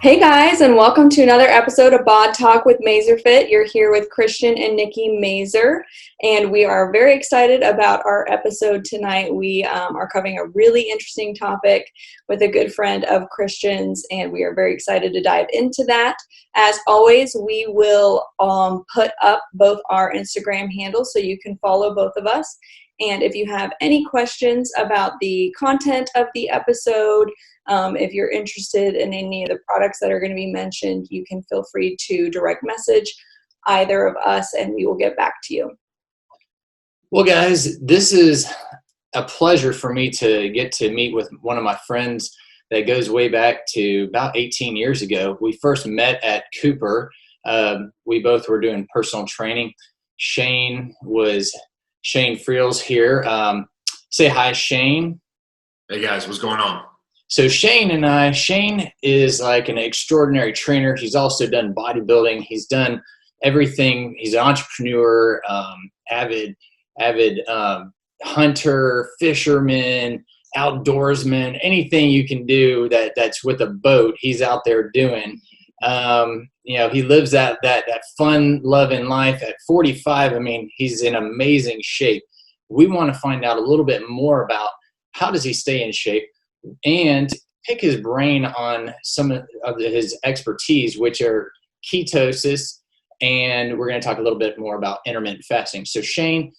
Hey guys, and welcome to another episode of Bod Talk with Mazerfit. You're here with Christian and Nikki Mazer, and we are very excited about our episode tonight. We are covering a really interesting topic with a good friend of Christian's, and we are very excited to dive into that. As always, we will put up both our Instagram handles so you can follow both of us. And if you have any questions about the content of the episode, if you're interested in any of the products that are going to be mentioned, you can feel free to direct message either of us and we will get back to you. Well, guys, this is a pleasure for me to get to meet with one of my friends that goes way back to about 18 years ago. We first met at Cooper. We both were doing personal training. Shane Freels here. Say hi, Shane. Hey guys, what's going on? So Shane is like an extraordinary trainer. He's also done bodybuilding. He's done everything. He's an entrepreneur, avid hunter, fisherman, outdoorsman, anything you can do that's with a boat, he's out there doing. He lives that fun loving life at 45. I mean, he's in amazing shape. We want to find out a little bit more about how does he stay in shape and pick his brain on some of his expertise, which are ketosis, and we're going to talk a little bit more about intermittent fasting. So Shane,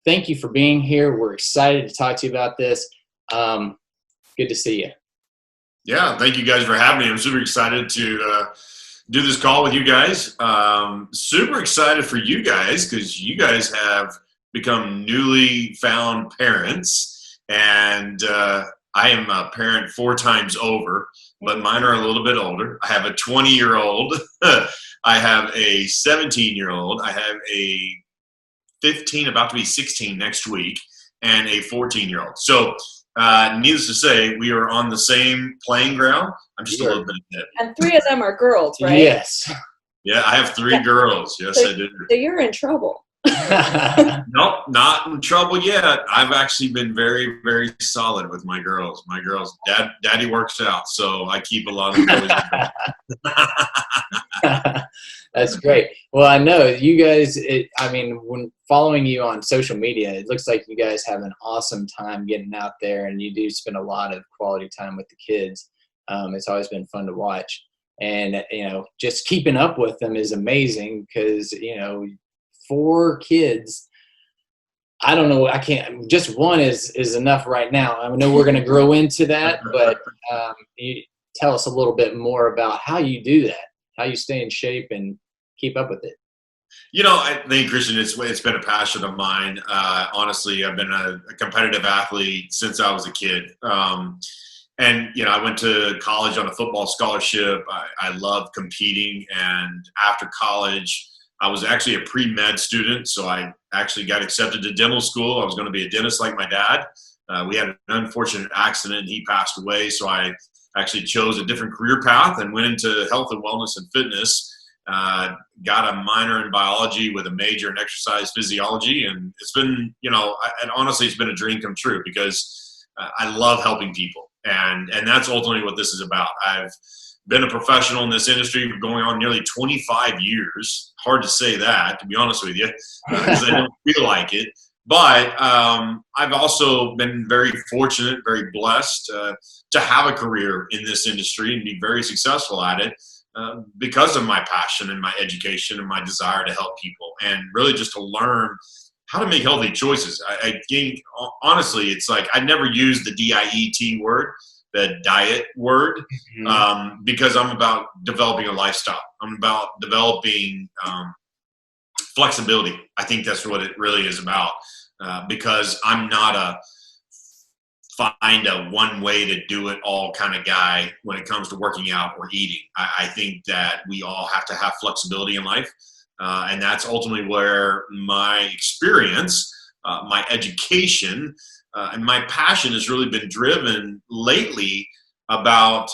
thank you for being here. We're excited to talk to you about this. Good to see you. Yeah, thank you guys for having me. I'm super excited to do this call with you guys. Super excited for you guys because you guys have become newly found parents, and I am a parent 4 times over, but mine are a little bit older. I have a 20-year-old. I have a 17-year-old. I have a 15, about to be 16 next week, and a 14-year-old. So needless to say, we are on the same playing ground. I'm just a little bit ahead. And 3 of them are girls, right? Yes. Yeah, I have 3 girls. Yes, I do. So you're in trouble. Nope, not in trouble yet. I've actually been very, very solid with my girls. Daddy works out, so I keep a lot of boys. That's great. Well, I know you guys, when following you on social media, it looks like you guys have an awesome time getting out there, and you do spend a lot of quality time with the kids. It's always been fun to watch. And, just keeping up with them is amazing because, 4 kids, I don't know. I can't. Just one is enough right now. I know we're going to grow into that, but you tell us a little bit more about how you do that, how you stay in shape and keep up with it. I think, Christian, it's been a passion of mine. Honestly, I've been a competitive athlete since I was a kid. And, I went to college on a football scholarship. I love competing. And after college, I was actually a pre-med student, so I actually got accepted to dental school. I was going to be a dentist like my dad. We had an unfortunate accident. He passed away, so I actually chose a different career path and went into health and wellness and fitness. Got a minor in biology with a major in exercise physiology, and it's been, and honestly, it's been a dream come true because I love helping people, and that's ultimately what this is about. I've been a professional in this industry for going on nearly 25 years. Hard to say that, to be honest with you, because I don't feel like it. But I've also been very fortunate, very blessed to have a career in this industry and be very successful at it because of my passion and my education and my desire to help people and really just to learn how to make healthy choices. I think, honestly, it's like I never use the DIET word, the diet word, because I'm about developing a lifestyle. I'm about developing flexibility. I think that's what it really is about, because I'm not a find a one way to do it all kind of guy when it comes to working out or eating. I think that we all have to have flexibility in life. And that's ultimately where my experience, my education, and my passion has really been driven lately about,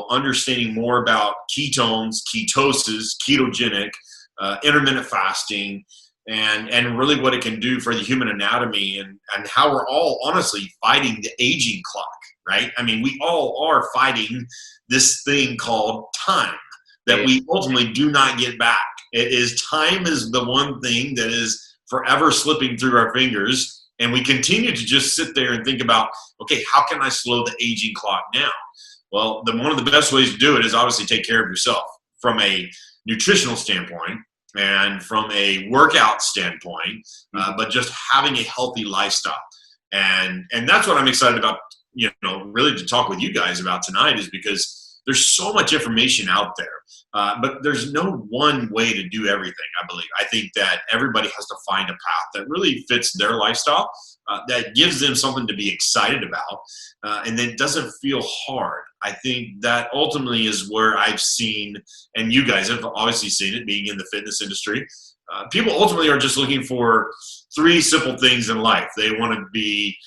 understanding more about ketones, ketosis, ketogenic, intermittent fasting, and really what it can do for the human anatomy and how we're all honestly fighting the aging clock, right? I mean, we all are fighting this thing called time that we ultimately do not get back. Time is the one thing that is forever slipping through our fingers. And we continue to just sit there and think about, okay, how can I slow the aging clock down? Well, one of the best ways to do it is obviously take care of yourself from a nutritional standpoint and from a workout standpoint, but just having a healthy lifestyle. And that's what I'm excited about, really to talk with you guys about tonight, is because there's so much information out there. But there's no one way to do everything, I believe. I think that everybody has to find a path that really fits their lifestyle, that gives them something to be excited about, and that doesn't feel hard. I think that ultimately is where I've seen, and you guys have obviously seen it being in the fitness industry, people ultimately are just looking for 3 simple things in life. They want to be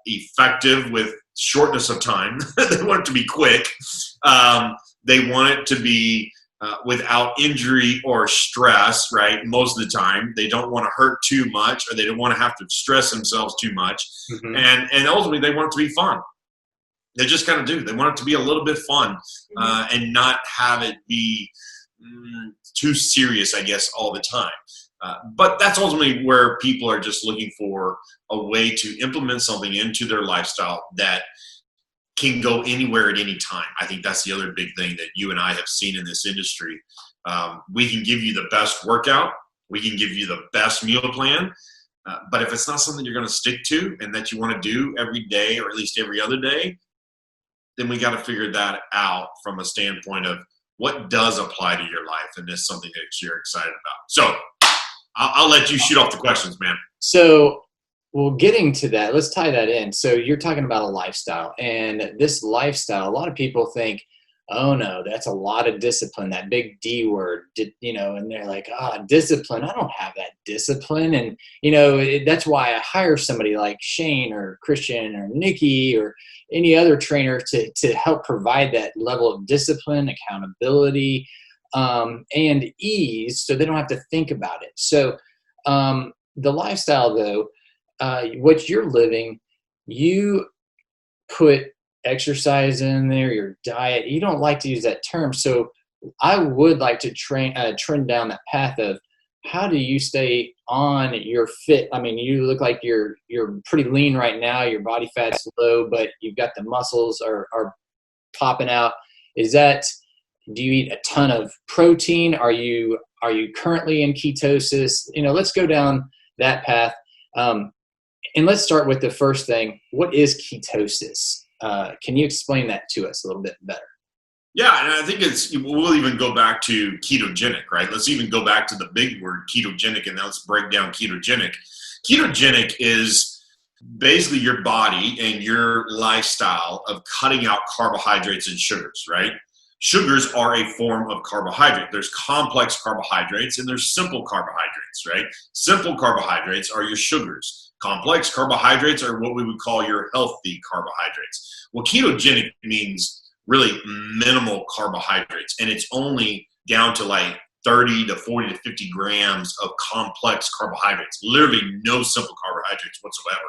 effective with shortness of time. They want it to be quick. They want it to be without injury or stress, right? Most of the time, they don't want to hurt too much, or they don't want to have to stress themselves too much. Mm-hmm. And ultimately, they want it to be fun. They just kind of do. They want it to be a little bit fun, and not have it be too serious, I guess, all the time. But that's ultimately where people are just looking for a way to implement something into their lifestyle that can go anywhere at any time. I think that's the other big thing that you and I have seen in this industry. We can give you the best workout. We can give you the best meal plan. But if it's not something you're going to stick to and that you want to do every day, or at least every other day, then we got to figure that out from a standpoint of what does apply to your life, and is something that you're excited about. So I'll let you shoot off the questions, man. So, well, getting to that, let's tie that in. So you're talking about a lifestyle, and this lifestyle, a lot of people think, oh no, that's a lot of discipline, that big D word, and they're like, discipline, I don't have that discipline. And, that's why I hire somebody like Shane or Christian or Nikki or any other trainer to help provide that level of discipline, accountability, and ease, so they don't have to think about it. So the lifestyle, though, what you're living, you put exercise in there, your diet. You don't like to use that term. So I would like to trend down that path of, how do you stay on your fit? I mean, you look like you're pretty lean right now. Your body fat's low, but you've got the muscles are popping out. Do you eat a ton of protein? Are you currently in ketosis? Let's go down that path. And let's start with the first thing. What is ketosis? Can you explain that to us a little bit better? Yeah, and I think we'll even go back to ketogenic, right? Let's even go back to the big word ketogenic, and now let's break down ketogenic. Ketogenic is basically your body and your lifestyle of cutting out carbohydrates and sugars, right? Sugars are a form of carbohydrate. There's complex carbohydrates and there's simple carbohydrates, right? Simple carbohydrates are your sugars. Complex carbohydrates are what we would call your healthy carbohydrates. Well, ketogenic means really minimal carbohydrates, and it's only down to like 30 to 40 to 50 grams of complex carbohydrates, literally no simple carbohydrates whatsoever.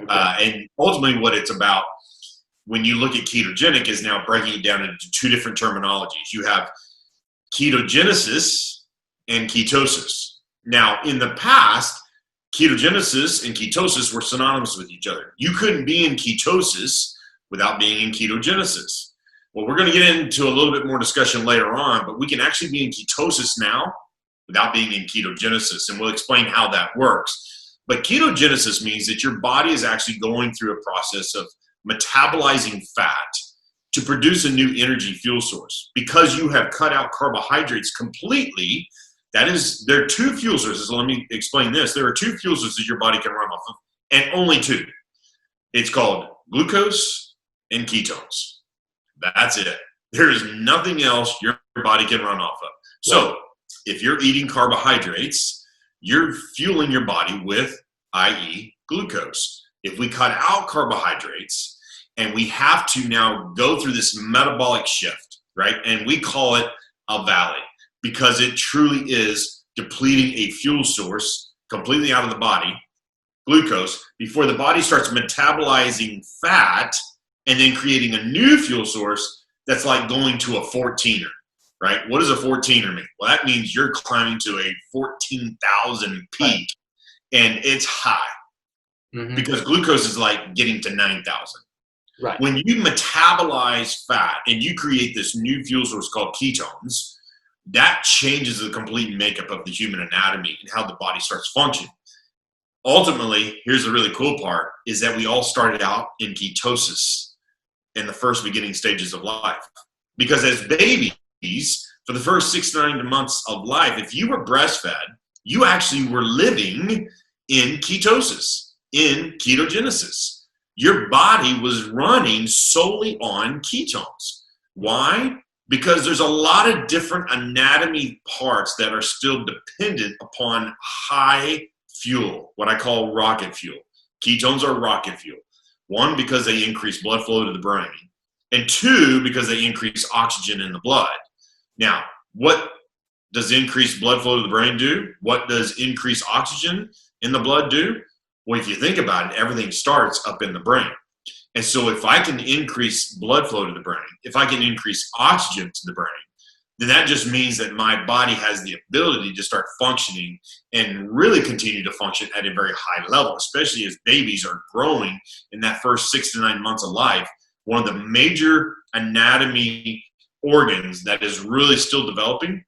Okay. And ultimately what it's about, when you look at ketogenic, is now breaking it down into 2 different terminologies. You have ketogenesis and ketosis. Now, in the past, ketogenesis and ketosis were synonymous with each other. You couldn't be in ketosis without being in ketogenesis. Well, we're going to get into a little bit more discussion later on, but we can actually be in ketosis now without being in ketogenesis, and we'll explain how that works. But ketogenesis means that your body is actually going through a process of metabolizing fat to produce a new energy fuel source. Because you have cut out carbohydrates completely, there are 2 fuel sources. Let me explain this. There are 2 fuel sources your body can run off of, and only 2. It's called glucose and ketones. That's it. There is nothing else your body can run off of. So if you're eating carbohydrates, you're fueling your body with, i.e., glucose. If we cut out carbohydrates, and we have to now go through this metabolic shift, right? And we call it a valley, because it truly is depleting a fuel source completely out of the body, glucose, before the body starts metabolizing fat and then creating a new fuel source that's like going to a 14er, right? What does a 14er mean? Well, that means you're climbing to a 14,000 peak, and it's high because glucose is like getting to 9,000. Right. When you metabolize fat and you create this new fuel source called ketones, that changes the complete makeup of the human anatomy and how the body starts functioning. Ultimately, here's the really cool part, is that we all started out in ketosis in the first beginning stages of life. Because as babies, for the first 6 to 9 months of life, if you were breastfed, you actually were living in ketosis, in ketogenesis. Your body was running solely on ketones. Why? Because there's a lot of different anatomy parts that are still dependent upon high fuel, what I call rocket fuel. Ketones are rocket fuel. 1, because they increase blood flow to the brain. And 2, because they increase oxygen in the blood. Now, what does increased blood flow to the brain do? What does increased oxygen in the blood do? Well, if you think about it, everything starts up in the brain. And so if I can increase blood flow to the brain, if I can increase oxygen to the brain, then that just means that my body has the ability to start functioning and really continue to function at a very high level, especially as babies are growing in that first 6 to 9 months of life. One of the major anatomy organs that is really still developing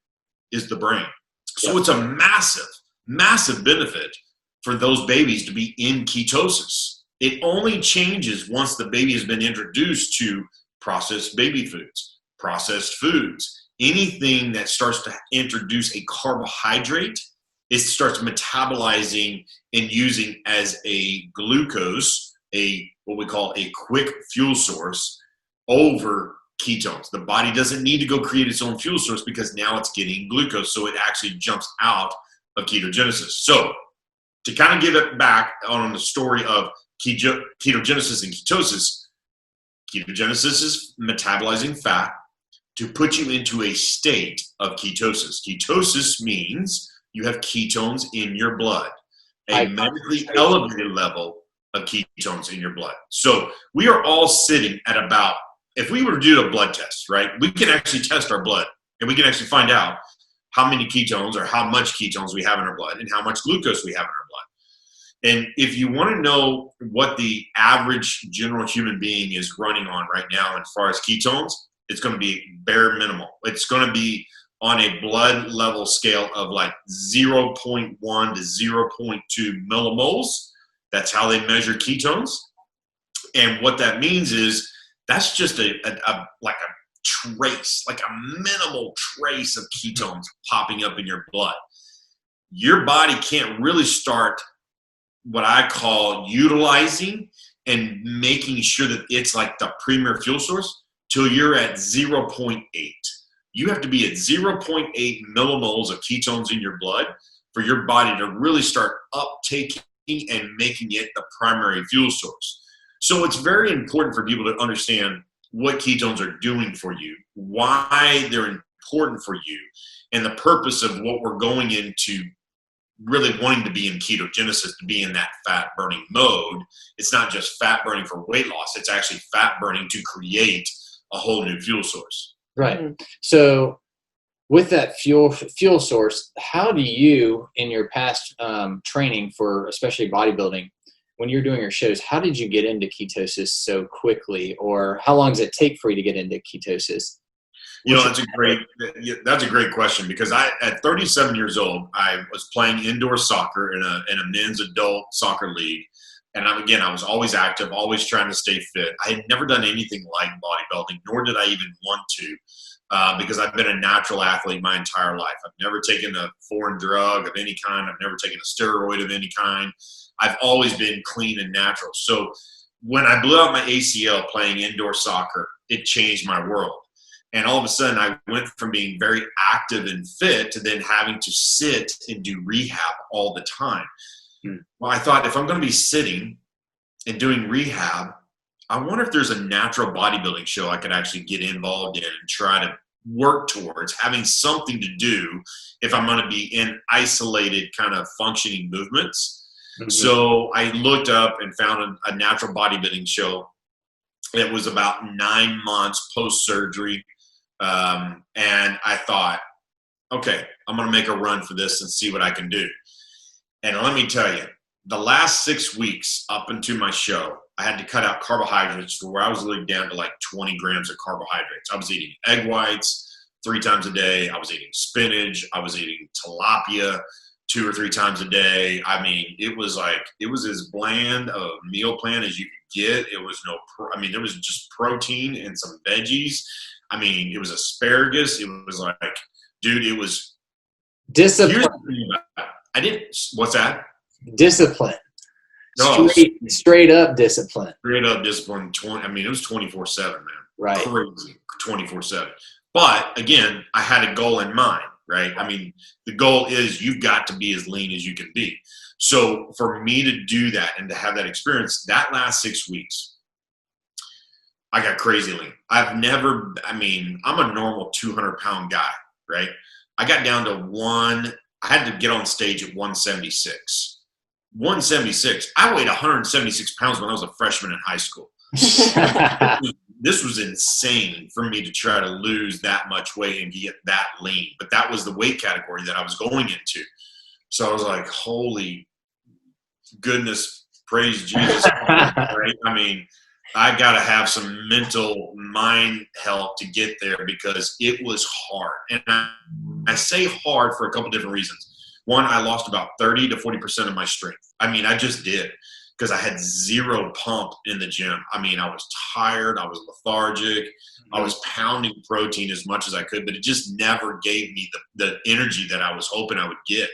is the brain. So it's a massive, massive benefit for those babies to be in ketosis. It only changes once the baby has been introduced to processed baby foods, processed foods, anything that starts to introduce a carbohydrate, it starts metabolizing and using as a glucose, what we call a quick fuel source over ketones. The body doesn't need to go create its own fuel source because now it's getting glucose, so it actually jumps out of ketogenesis. So to kind of give it back on the story of ketogenesis and ketosis, ketogenesis is metabolizing fat to put you into a state of ketosis. Ketosis means you have ketones in your blood, a medically elevated level of ketones in your blood. So we are all sitting at about, if we were to do a blood test, right, we can actually test our blood and we can actually find out how many ketones or how much ketones we have in our blood and how much glucose we have in our blood. And if you want to know what the average general human being is running on right now as far as ketones, it's going to be bare minimal. It's going to be on a blood level scale of like 0.1 to 0.2 millimoles. That's how they measure ketones. And what that means is that's just like a trace, like a minimal trace of ketones popping up in your blood. Your body can't really start what I call utilizing and making sure that it's like the premier fuel source till you're at 0.8. You have to be at 0.8 millimoles of ketones in your blood for your body to really start uptaking and making it the primary fuel source. So it's very important for people to understand what ketones are doing for you, why they're important for you, and the purpose of what we're going into really wanting to be in ketogenesis, to be in that fat burning mode. It's not just fat burning for weight loss. It's actually fat burning to create a whole new fuel source. Right. So with that fuel source, how do you, in your past training for especially bodybuilding, when you're doing your shows, how did you get into ketosis so quickly, or how long does it take for you to get into ketosis? You know, that's a great question, because at 37 years old, I was playing indoor soccer in a men's adult soccer league. And I was always active, always trying to stay fit. I had never done anything like bodybuilding, nor did I even want to, because I've been a natural athlete my entire life. I've never taken a foreign drug of any kind. I've never taken a steroid of any kind. I've always been clean and natural. So when I blew out my ACL playing indoor soccer, it changed my world. And all of a sudden, I went from being very active and fit to then having to sit and do rehab all the time. Well, I thought, if I'm going to be sitting and doing rehab, I wonder if there's a natural bodybuilding show I could actually get involved in and try to work towards having something to do if I'm going to be in isolated kind of functioning movements. Mm-hmm. So I looked up and found a natural bodybuilding show It was about 9 months post-surgery. And I thought, okay, I'm going to make a run for this and see what I can do. And let me tell you, the last 6 weeks up into my show, I had to cut out carbohydrates to where I was living down to like 20 grams of carbohydrates. I was eating egg whites 3 times a day. I was eating spinach. I was eating tilapia 2 or 3 times a day. I mean, it was as bland a meal plan as you could get. It was there was just protein and some veggies. I mean, it was asparagus. It was like, dude, it was discipline. What's that? Discipline. No, straight up discipline. Straight up discipline. It was 24/7, man. Right. Crazy. 24/7. But again, I had a goal in mind, right? I mean, the goal is you've got to be as lean as you can be. So for me to do that and to have that experience, that last 6 weeks, I got crazy lean. I'm a normal 200-pound guy, right? I got down to I had to get on stage at 176. 176. I weighed 176 pounds when I was a freshman in high school. This was insane for me to try to lose that much weight and get that lean. But that was the weight category that I was going into. So I was like, holy goodness, praise Jesus. Right? I mean, I got to have some mental mind help to get there because it was hard. And I say hard for a couple different reasons. One, I lost about 30 to 40% of my strength. I mean, I just did because I had zero pump in the gym. I mean, I was tired. I was lethargic. I was pounding protein as much as I could, but it just never gave me the energy that I was hoping I would get.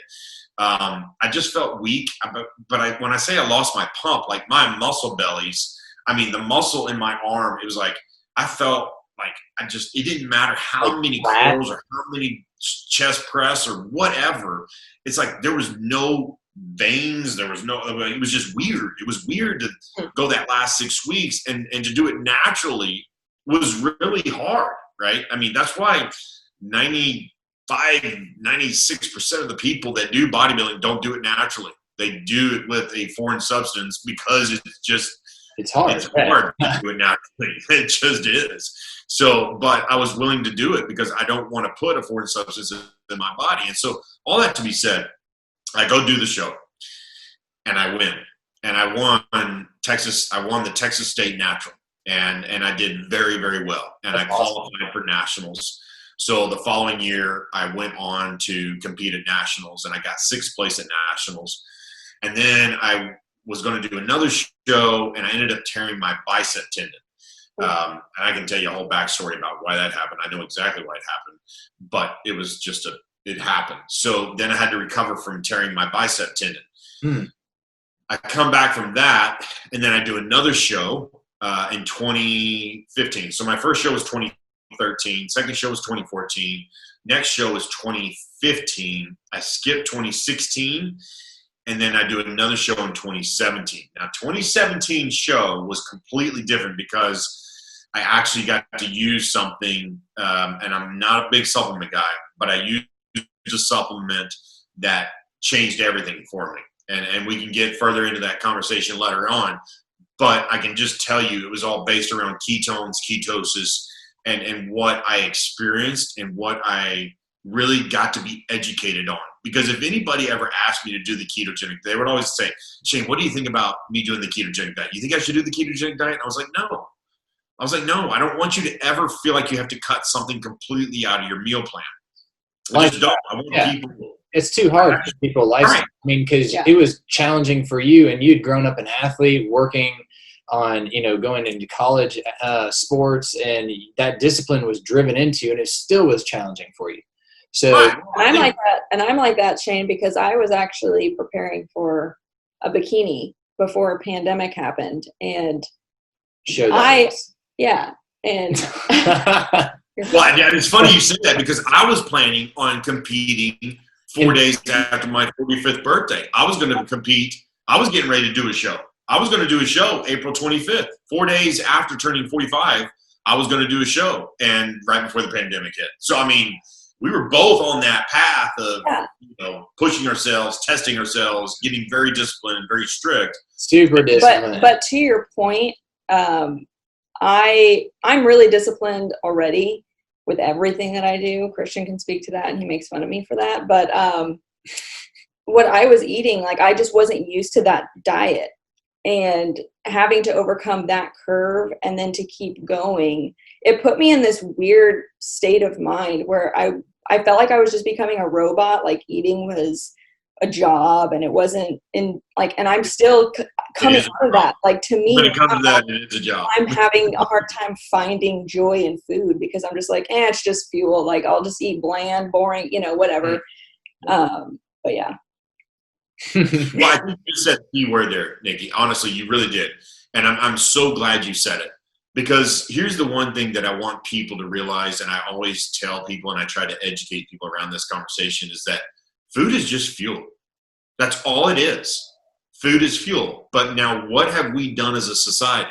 I just felt weak. But when I say I lost my pump, like my muscle bellies, I mean, the muscle in my arm, it was like I felt like it didn't matter how many curls or how many chest press or whatever. It's like there was no veins. It was just weird. It was weird to go that last 6 weeks and to do it naturally was really hard, right? I mean, that's why 96% of the people that do bodybuilding don't do it naturally. They do it with a foreign substance because it's hard. It's hard to do it naturally. It just is. So, but I was willing to do it because I don't want to put a foreign substance in my body. And so all that to be said, I go do the show and I win. And I won Texas. I won the Texas State Natural and I did very, very well. And I qualified for nationals. So the following year I went on to compete at nationals and I got 6th place at nationals. And then I was going to do another show and I ended up tearing my bicep tendon. And I can tell you a whole backstory about why that happened. I know exactly why it happened, but it was just it happened. So then I had to recover from tearing my bicep tendon. I come back from that and then I do another show in 2015. So my first show was 2013. Second show was 2014. Next show was 2015. I skipped 2016. And then I do another show in 2017. Now, 2017 show was completely different because I actually got to use something, and I'm not a big supplement guy, but I used a supplement that changed everything for me. And we can get further into that conversation later on. But I can just tell you it was all based around ketones, ketosis, and what I experienced and what I really got to be educated on. Because if anybody ever asked me to do the ketogenic, they would always say, Shane, what do you think about me doing the ketogenic diet? You think I should do the ketogenic diet? And I was like, no, I don't want you to ever feel like you have to cut something completely out of your meal plan. I just don't. I want people. It's too hard for people lifestyle. Right. I mean, because it was challenging for you and you'd grown up an athlete working on, going into college sports and that discipline was driven into you and it still was challenging for you. So I'm like that, Shane, because I was actually preparing for a bikini before a pandemic happened, and and well, it's funny you said that because I was planning on competing 4 days after my 45th birthday. I was going to compete. I was getting ready to do a show. I was going to do a show April 25th, 4 days after turning 45. I was going to do a show, and right before the pandemic hit. So I mean, we were both on that path of, pushing ourselves, testing ourselves, getting very disciplined and very strict. Super disciplined. But to your point, I'm really disciplined already with everything that I do. Christian can speak to that, and he makes fun of me for that. But what I was eating, like, I just wasn't used to that diet, and having to overcome that curve and then to keep going, it put me in this weird state of mind where I felt like I was just becoming a robot. Like, eating was a job, and it wasn't in, like, and I'm still coming out of that. Like, to me, when it comes to that, it's a job. I'm having a hard time finding joy in food because I'm just like, it's just fuel. Like, I'll just eat bland, boring, whatever. But yeah. Well, I think you said the key word there, Nikki. Honestly, you really did. And I'm so glad you said it, because here's the one thing that I want people to realize, and I always tell people, and I try to educate people around this conversation, is that food is just fuel. That's all it is. Food is fuel. But now, what have we done as a society?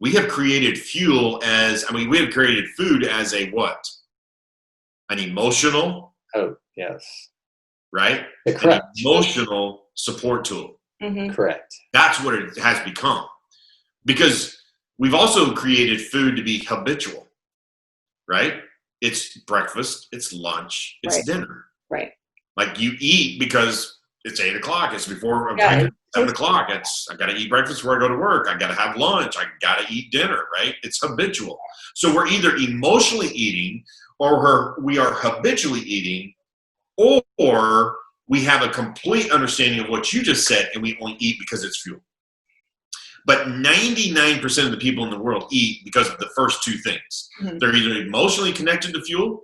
We have created we have created food as a what? An emotional. Oh, yes. Right? Correct. An emotional support tool. Mm-hmm. Correct. That's what it has become. Because we've also created food to be habitual, right? It's breakfast, it's lunch, it's dinner. Right. Like, you eat because it's 8 o'clock. It's before 7 o'clock. I got to eat breakfast before I go to work. I got to have lunch. I got to eat dinner, right? It's habitual. So we're either emotionally eating, or we are habitually eating, or we have a complete understanding of what you just said, and we only eat because it's fuel. But 99% of the people in the world eat because of the first two things. Mm-hmm. They're either emotionally connected to fuel,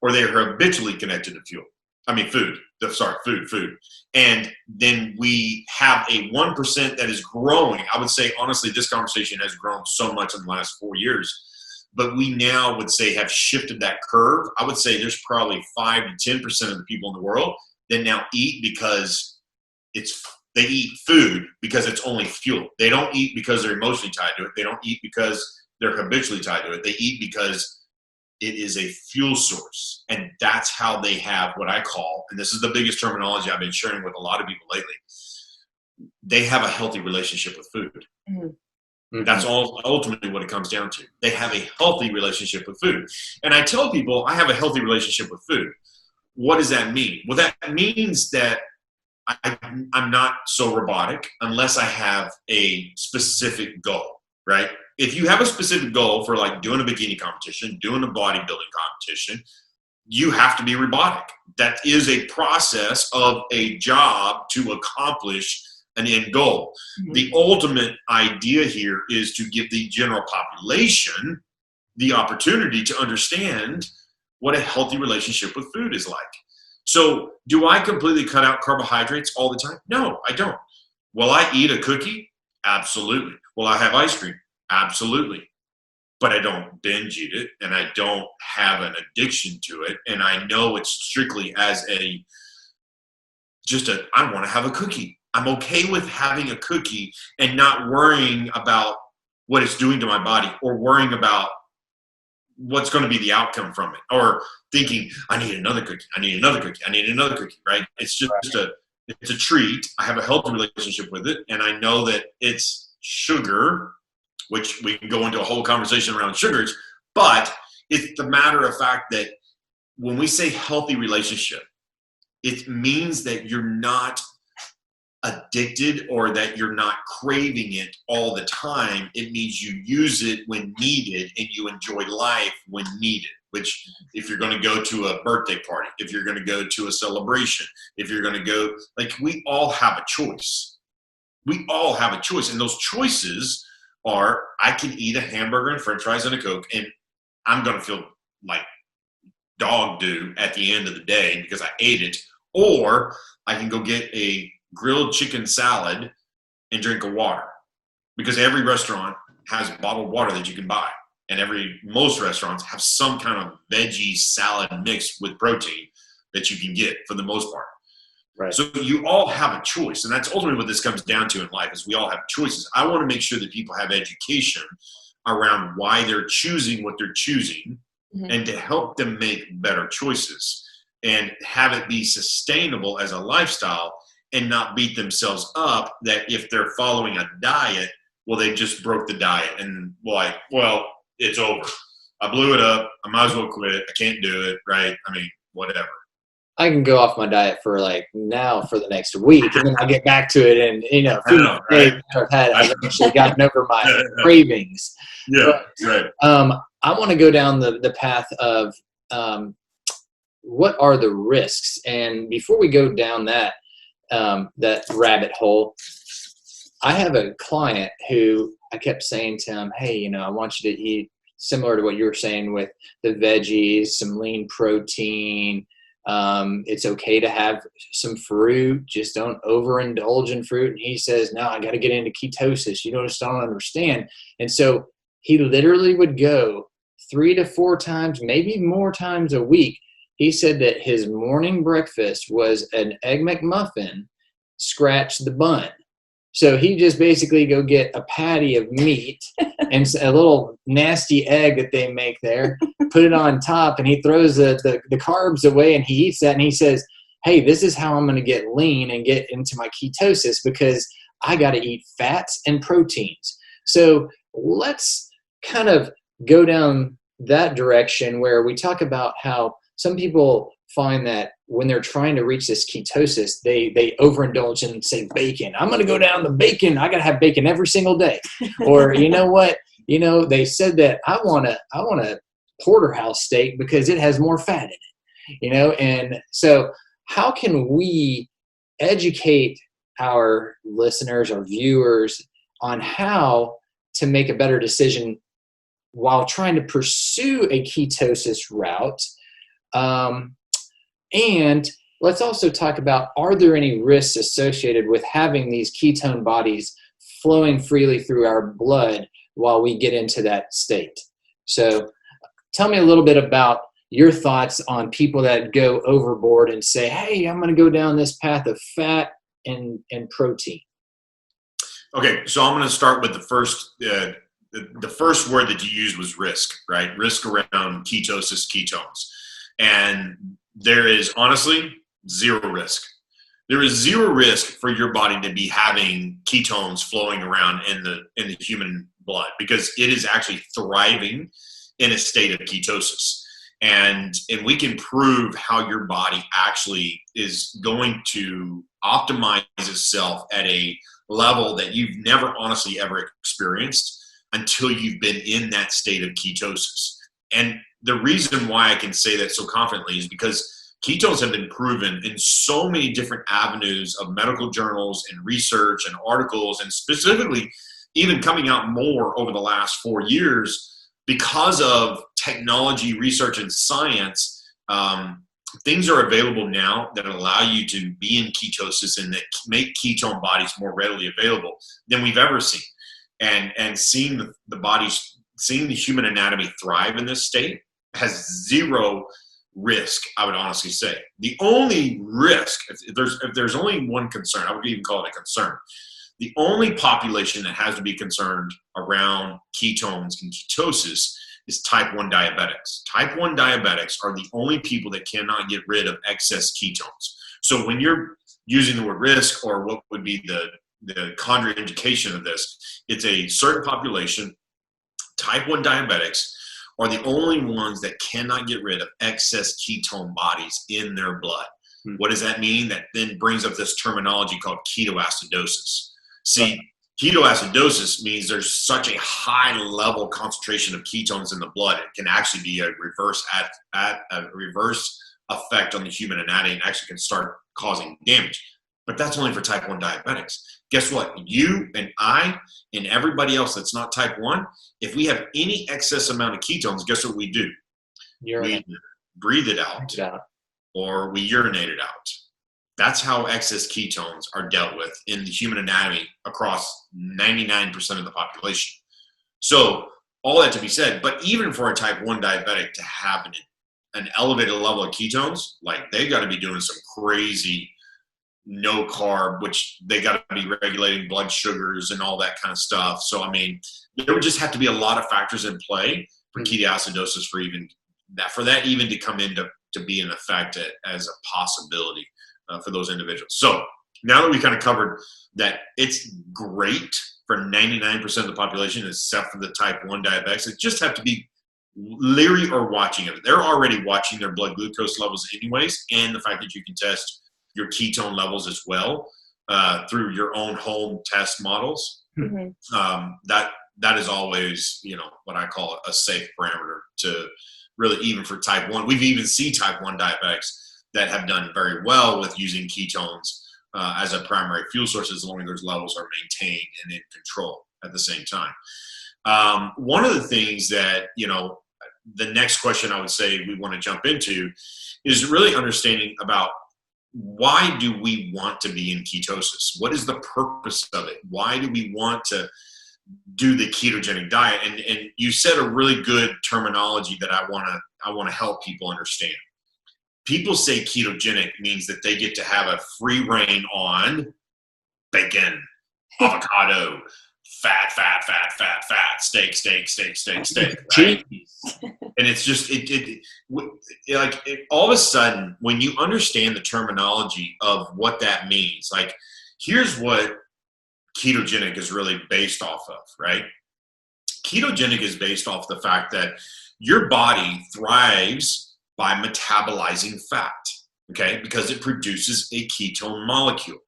or they're habitually connected to fuel. I mean, food. Food. And then we have a 1% that is growing. I would say, honestly, this conversation has grown so much in the last 4 years. But we now would say have shifted that curve. I would say there's probably 5 to 10% of the people in the world that now eat because they eat food because it's only fuel. They don't eat because they're emotionally tied to it. They don't eat because they're habitually tied to it. They eat because it is a fuel source. And that's how they have what I call, and this is the biggest terminology I've been sharing with a lot of people lately, they have a healthy relationship with food. Mm-hmm. That's all ultimately what it comes down to. They have a healthy relationship with food. And I tell people I have a healthy relationship with food. What does that mean? Well, that means that I'm not so robotic unless I have a specific goal, right? If you have a specific goal for, like, doing a bikini competition, doing a bodybuilding competition, you have to be robotic. That is a process of a job to accomplish an end goal. Mm-hmm. The ultimate idea here is to give the general population the opportunity to understand what a healthy relationship with food is like. So, do I completely cut out carbohydrates all the time? No, I don't. Will I eat a cookie? Absolutely. Will I have ice cream? Absolutely. But I don't binge eat it, and I don't have an addiction to it, and I know it's strictly as I want to have a cookie. I'm okay with having a cookie and not worrying about what it's doing to my body, or worrying about what's going to be the outcome from it, or thinking, I need another cookie, I need another cookie, I need another cookie, right? It's just it's a treat. I have a healthy relationship with it, and I know that it's sugar, which we can go into a whole conversation around sugars, but it's the matter of fact that when we say healthy relationship, it means that you're not addicted, or that you're not craving it all the time. It means you use it when needed, and you enjoy life when needed. Which, if you're going to go to a birthday party, if you're going to go to a celebration, if you're going to go, like, we all have a choice. We all have a choice. And those choices are, I can eat a hamburger and french fries and a Coke, and I'm going to feel like dog do at the end of the day because I ate it. Or I can go get a grilled chicken salad and drink a water, because every restaurant has bottled water that you can buy, and most restaurants have some kind of veggie salad mixed with protein that you can get for the most part. Right. So you all have a choice, and that's ultimately what this comes down to in life, is we all have choices. I want to make sure that people have education around why they're choosing what they're choosing, mm-hmm. and to help them make better choices and have it be sustainable as a lifestyle, and not beat themselves up that if they're following a diet well, they just broke the diet, and like, well, it's over. I blew it up. I might as well quit. I can't do it, right? I mean, whatever. I can go off my diet for the next week, and then I'll get back to it. And a few know, right? I've actually gotten over my cravings. Yeah, but, right. I want to go down the path of what are the risks, and before we go down that rabbit hole, I have a client who I kept saying to him, hey, I want you to eat similar to what you were saying with the veggies, some lean protein. It's okay to have some fruit, just don't overindulge in fruit. And he says, no, I got to get into ketosis. You just don't understand. And so he literally would go 3 to 4 times, maybe more times a week. He said that his morning breakfast was an Egg McMuffin, scratch the bun. So he just basically go get a patty of meat and a little nasty egg that they make there, put it on top, and he throws the carbs away and he eats that, and he says, hey, this is how I'm going to get lean and get into my ketosis, because I got to eat fats and proteins. So let's kind of go down that direction where we talk about how some people find that when they're trying to reach this ketosis, they overindulge and say bacon. I'm going to go down to bacon. I got to have bacon every single day. Or you know what? They said that I want a porterhouse steak because it has more fat in it. And so how can we educate our listeners, our viewers, on how to make a better decision while trying to pursue a ketosis route? And let's also talk about, are there any risks associated with having these ketone bodies flowing freely through our blood while we get into that state? So tell me a little bit about your thoughts on people that go overboard and say, hey, I'm going to go down this path of fat and protein. Okay, so I'm going to start with the first word that you used was risk, right? Risk around ketosis, ketones. And there is honestly zero risk. There is zero risk for your body to be having ketones flowing around in the human blood, because it is actually thriving in a state of ketosis. And we can prove how your body actually is going to optimize itself at a level that you've never honestly ever experienced until you've been in that state of ketosis. And the reason why I can say that so confidently is because ketones have been proven in so many different avenues of medical journals and research and articles, and specifically even coming out more over the last 4 years because of technology, research, and science. Things are available now that allow you to be in ketosis and that make ketone bodies more readily available than we've ever seen. And seeing the bodies, seeing the human anatomy thrive in this state has zero risk, I would honestly say. The only risk, if there's only one concern, I would even call it a concern. The only population that has to be concerned around ketones and ketosis is type 1 diabetics. Type 1 diabetics are the only people that cannot get rid of excess ketones. So when you're using the word risk, or what would be the contraindication of this, it's a certain population. Type 1 diabetics are the only ones that cannot get rid of excess ketone bodies in their blood. What does that mean? That then brings up this terminology called ketoacidosis. See, ketoacidosis means there's such a high level concentration of ketones in the blood, it can actually be a reverse effect on the human anatomy and actually can start causing damage. But that's only for type 1 diabetics. Guess what? You and I and everybody else that's not type 1, if we have any excess amount of ketones, guess what we do? We breathe it out, or we urinate it out. That's how excess ketones are dealt with in the human anatomy across 99% of the population. So all that to be said, but even for a type 1 diabetic to have an elevated level of ketones, like they got to be doing some crazy no carb, which they got to be regulating blood sugars and all that kind of stuff. So, I mean, there would just have to be a lot of factors in play for ketoacidosis for that even to come into to be in effect as a possibility for those individuals. So now that we kind of covered that it's great for 99% of the population, except for the type 1 diabetics, that just have to be leery or watching it. They're already watching their blood glucose levels anyways, and the fact that you can test your ketone levels as well through your own home test models. That is always, what I call a safe parameter to really, even for type 1. We've even seen type 1 diabetics that have done very well with using ketones as a primary fuel source, as long as those levels are maintained and in control at the same time. One of the things that, the next question I would say we want to jump into is really understanding about why do we want to be in ketosis? What is the purpose of it? Why do we want to do the ketogenic diet? And you said a really good terminology that I want to help people understand. People say ketogenic means that they get to have a free reign on bacon, avocado, fat, steak, right? And it's just, all of a sudden, when you understand the terminology of what that means, like, here's what ketogenic is really based off of, right? Ketogenic is based off the fact that your body thrives by metabolizing fat, okay? Because it produces a ketone molecule.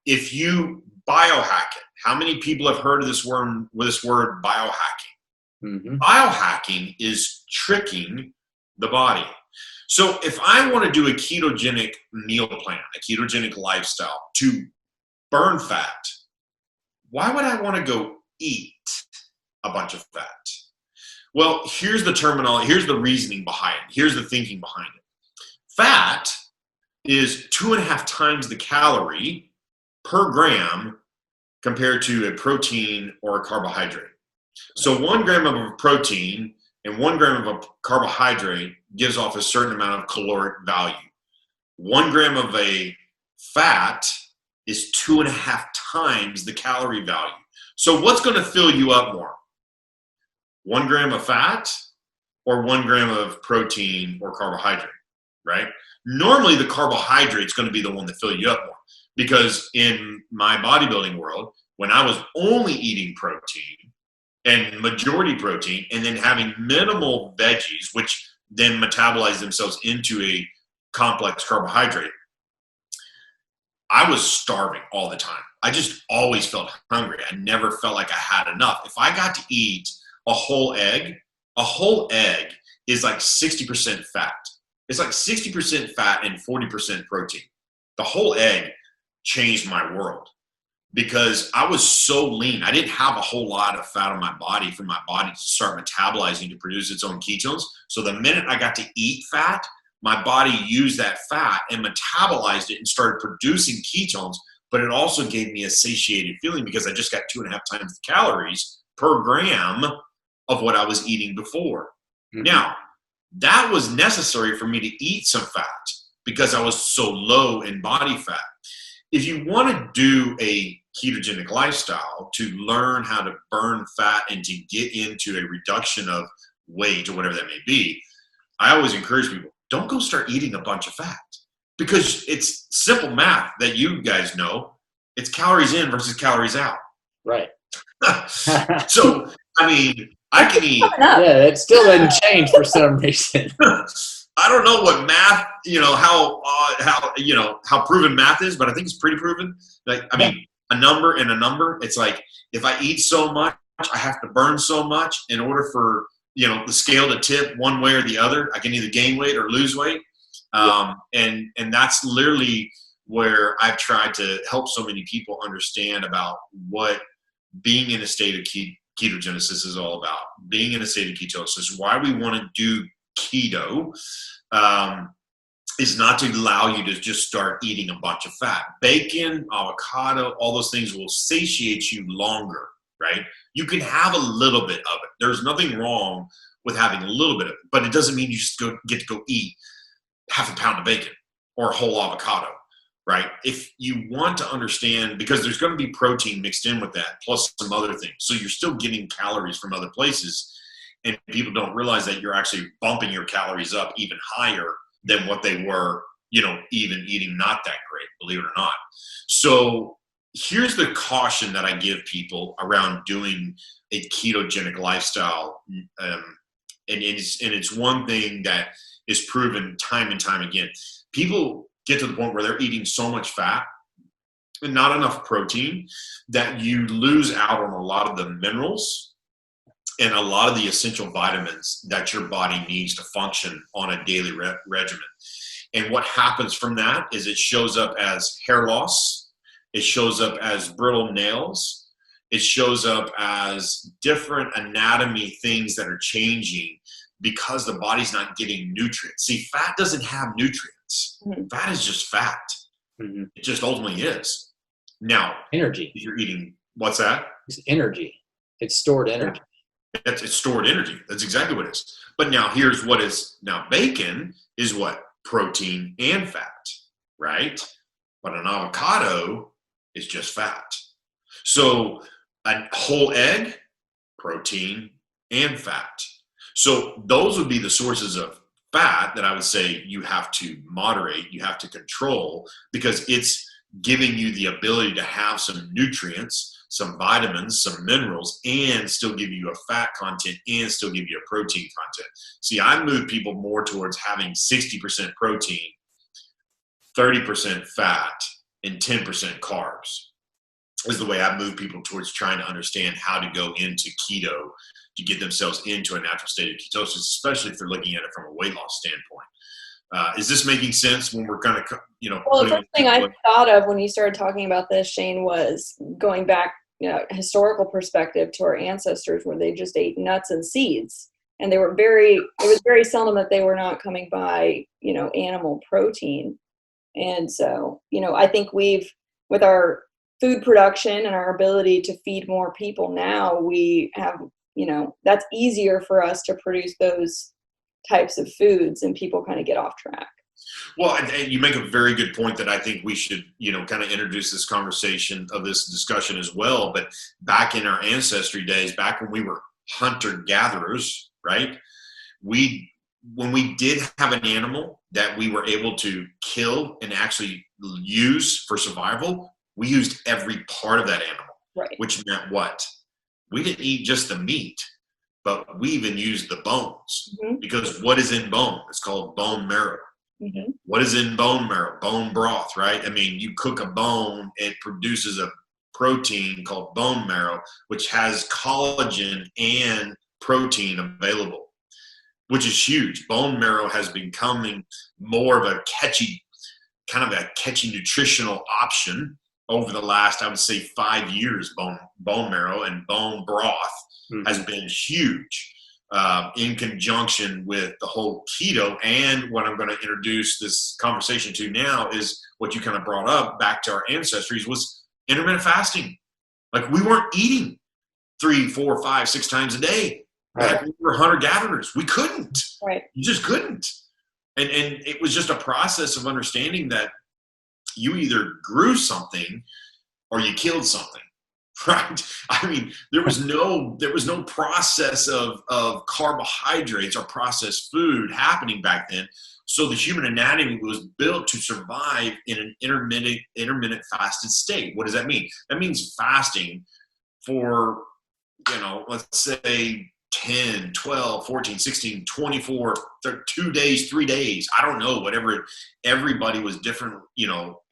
If you biohack it, how many people have heard of this word biohacking? Biohacking is tricking the body. So if I want to do a ketogenic meal plan, a ketogenic lifestyle to burn fat, why would I want to go eat a bunch of fat? Well, here's the terminology, here's the reasoning behind it, here's the thinking behind it. Fat is 2.5 times the calorie per gram compared to a protein or a carbohydrate. So 1 gram of a protein and 1 gram of a carbohydrate gives off a certain amount of caloric value. 1 gram of a fat is 2.5 times the calorie value. So what's going to fill you up more? 1 gram of fat or 1 gram of protein or carbohydrate, right? Normally the carbohydrate is going to be the one that fill you up more, because in my bodybuilding world, when I was only eating protein and majority protein and then having minimal veggies, which then metabolize themselves into a complex carbohydrate, I was starving all the time. I just always felt hungry. I never felt like I had enough. If I got to eat a whole egg is like 60% fat. It's like 60% fat and 40% protein. The whole egg changed my world because I was so lean. I didn't have a whole lot of fat on my body for my body to start metabolizing to produce its own ketones. So the minute I got to eat fat, my body used that fat and metabolized it and started producing ketones, but it also gave me a satiated feeling because I just got 2.5 times the calories per gram of what I was eating before. Now, that was necessary for me to eat some fat because I was so low in body fat. If you want to do a ketogenic lifestyle to learn how to burn fat and to get into a reduction of weight or whatever that may be, I always encourage people, don't go start eating a bunch of fat, because it's simple math that you guys know. It's calories in versus calories out. Right. So, I mean, I can eat. Yeah, it still doesn't change for some reason. I don't know what math, how proven math is, but I think it's pretty proven. Like, I mean, a number and a number, it's like, if I eat so much, I have to burn so much in order for, the scale to tip one way or the other. I can either gain weight or lose weight. And that's literally where I've tried to help so many people understand about what being in a state of ketogenesis is all about. Being in a state of ketosis, why we want to do keto is not to allow you to just start eating a bunch of fat. Bacon, avocado, all those things will satiate you longer, right? You can have a little bit of it. There's nothing wrong with having a little bit of it, but it doesn't mean you just get to go eat half a pound of bacon or a whole avocado, right? If you want to understand, because there's going to be protein mixed in with that, plus some other things. So you're still getting calories from other places, and people don't realize that you're actually bumping your calories up even higher than what they were, even eating not that great. believe it or not. So here's the caution that I give people around doing a ketogenic lifestyle. And it's one thing that is proven time and time again. People get to the point where they're eating so much fat and not enough protein that you lose out on a lot of the minerals and a lot of the essential vitamins that your body needs to function on a daily regimen. And what happens from that is it shows up as hair loss. It shows up as brittle nails. It shows up as different anatomy things that are changing because the body's not getting nutrients. See, fat doesn't have nutrients. Mm-hmm. Fat is just fat. Mm-hmm. It just ultimately is. Now, energy. You're eating, what's that? It's energy. It's stored energy. It's stored energy. That's exactly what it is. But now here's what is, now bacon is what? Protein and fat, right? But an avocado is just fat. So a whole egg, protein and fat. So those would be the sources of fat that I would say you have to moderate, you have to control, because it's giving you the ability to have some nutrients, some vitamins, some minerals, and still give you a fat content and still give you a protein content. See, I move people more towards having 60% protein, 30% fat, and 10% carbs is the way I move people towards trying to understand how to go into keto to get themselves into a natural state of ketosis, especially if they're looking at it from a weight loss standpoint. Is this making sense when we're kind of, Well, the first thing I thought of when you started talking about this, Shane, was going back, historical perspective to our ancestors where they just ate nuts and seeds. And it was very seldom that they were not coming by, animal protein. And so, I think with our food production and our ability to feed more people now, we have, that's easier for us to produce those types of foods, and people kind of get off track. Well, and you make a very good point that I think we should, kind of introduce this conversation of this discussion as well. But back in our ancestry days, back when we were hunter-gatherers, right? When we did have an animal that we were able to kill and actually use for survival, we used every part of that animal, right? Which meant what? We didn't eat just the meat, but we even used the bones, mm-hmm. because what is in bone? It's called bone marrow. Mm-hmm. What is in bone marrow? Bone broth, right? I mean, you cook a bone, it produces a protein called bone marrow, which has collagen and protein available, which is huge. Bone marrow has becoming more of a catchy nutritional option over the last, I would say, 5 years. Bone marrow and bone broth mm-hmm. has been huge. In conjunction with the whole keto, and what I'm going to introduce this conversation to now is what you kind of brought up back to our ancestries was intermittent fasting. Like, we weren't eating 3, 4, 5, 6 times a day. Right. Back when we were hunter-gatherers. We couldn't. Right. You just couldn't. And it was just a process of understanding that you either grew something or you killed something. Right. I mean, there was no process of carbohydrates or processed food happening back then. So the human anatomy was built to survive in an intermittent fasted state. What does that mean? That means fasting for, let's say 10, 12, 14, 16, 24, 2 days, 3 days. I don't know, whatever. Everybody was different,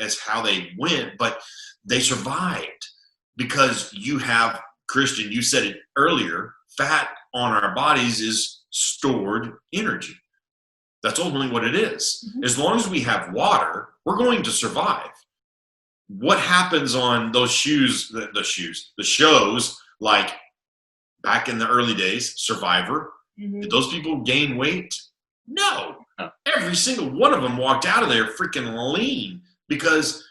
as how they went, but they survived. Because you have, Christian, you said it earlier, fat on our bodies is stored energy. That's ultimately what it is. Mm-hmm. As long as we have water, we're going to survive. What happens on those shows like back in the early days, Survivor, mm-hmm. Did those people gain weight? No. Every single one of them walked out of there freaking lean because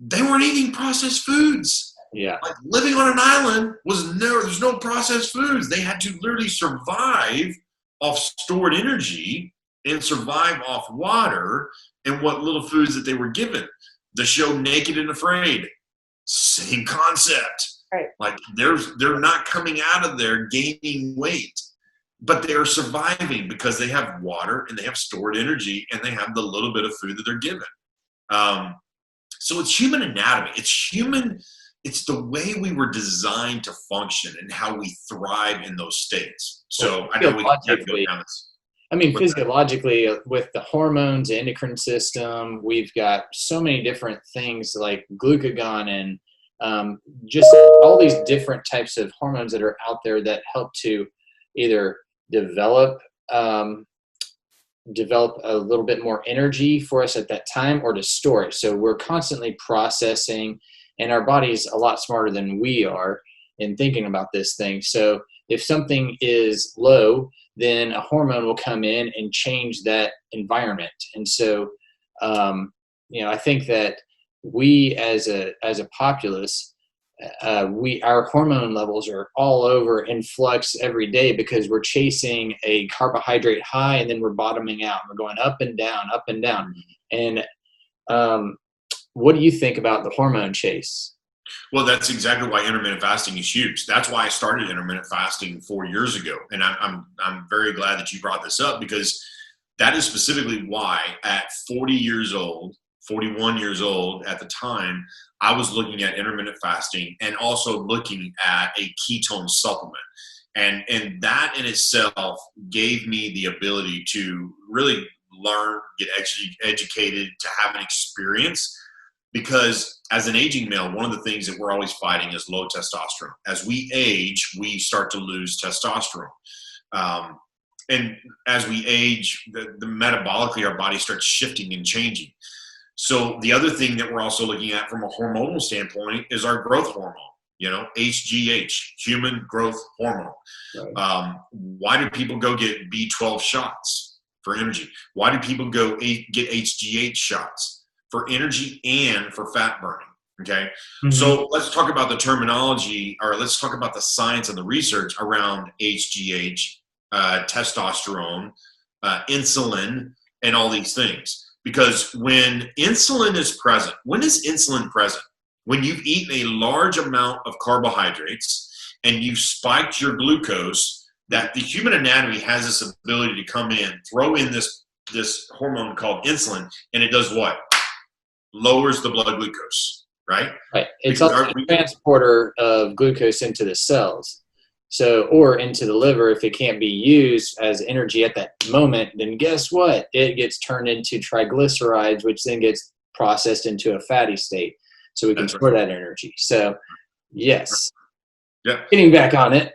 they weren't eating processed foods. Yeah. Like, living on an island there's no processed foods. They had to literally survive off stored energy and survive off water and what little foods that they were given. The show Naked and Afraid, same concept. Right. Like, they're not coming out of there gaining weight, but they are surviving because they have water and they have stored energy and they have the little bit of food that they're given. So it's human anatomy. It's the way we were designed to function and how we thrive in those states. So Well, I know we can go physiologically, down this. physiologically, with the hormones, the endocrine system, we've got so many different things like glucagon and just all these different types of hormones that are out there that help to either develop a little bit more energy for us at that time or to store it. So we're constantly processing, and our body's a lot smarter than we are in thinking about this thing. So if something is low, then a hormone will come in and change that environment. And so, I think that we as a populace, our hormone levels are all over in flux every day because we're chasing a carbohydrate high and then we're bottoming out. We're going up and down, up and down. And what do you think about the hormone chase? Well, that's exactly why intermittent fasting is huge. That's why I started intermittent fasting 4 years ago. And I'm very glad that you brought this up, because that is specifically why at 40 years old, 41 years old at the time, I was looking at intermittent fasting and also looking at a ketone supplement. And that in itself gave me the ability to really learn, get educated, to have an experience. Because as an aging male, one of the things that we're always fighting is low testosterone. As we age, we start to lose testosterone. And as we age, the metabolically, our body starts shifting and changing. So the other thing that we're also looking at from a hormonal standpoint is our growth hormone, HGH, human growth hormone. Right. Why do people go get B12 shots for energy? Why do people go get HGH shots? For energy and for fat burning. Okay. Mm-hmm. So let's talk about the terminology, or let's talk about the science and the research around HGH, testosterone, insulin, and all these things. Because when insulin is present, when is insulin present? When you've eaten a large amount of carbohydrates and you've spiked your glucose, that the human anatomy has this ability to come in, throw in this hormone called insulin, and it does what? Lowers the blood glucose, right? Right. It's also a transporter of glucose into the cells. So, or into the liver. If it can't be used as energy at that moment, then guess what? It gets turned into triglycerides, which then gets processed into a fatty state. So we can store that energy. So, yes. Yeah. Getting back on it.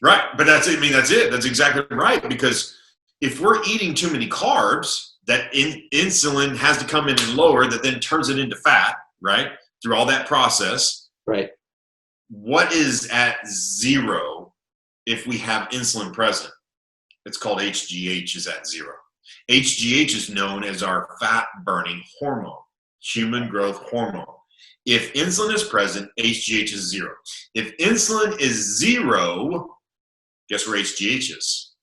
Right. But that's it. That's exactly right. Because if we're eating too many carbs, that insulin has to come in and lower, that then turns it into fat, right? Through all that process. Right. What is at zero if we have insulin present? It's called HGH is at zero. HGH is known as our fat burning hormone, human growth hormone. If insulin is present, HGH is zero. If insulin is zero, guess where HGH is?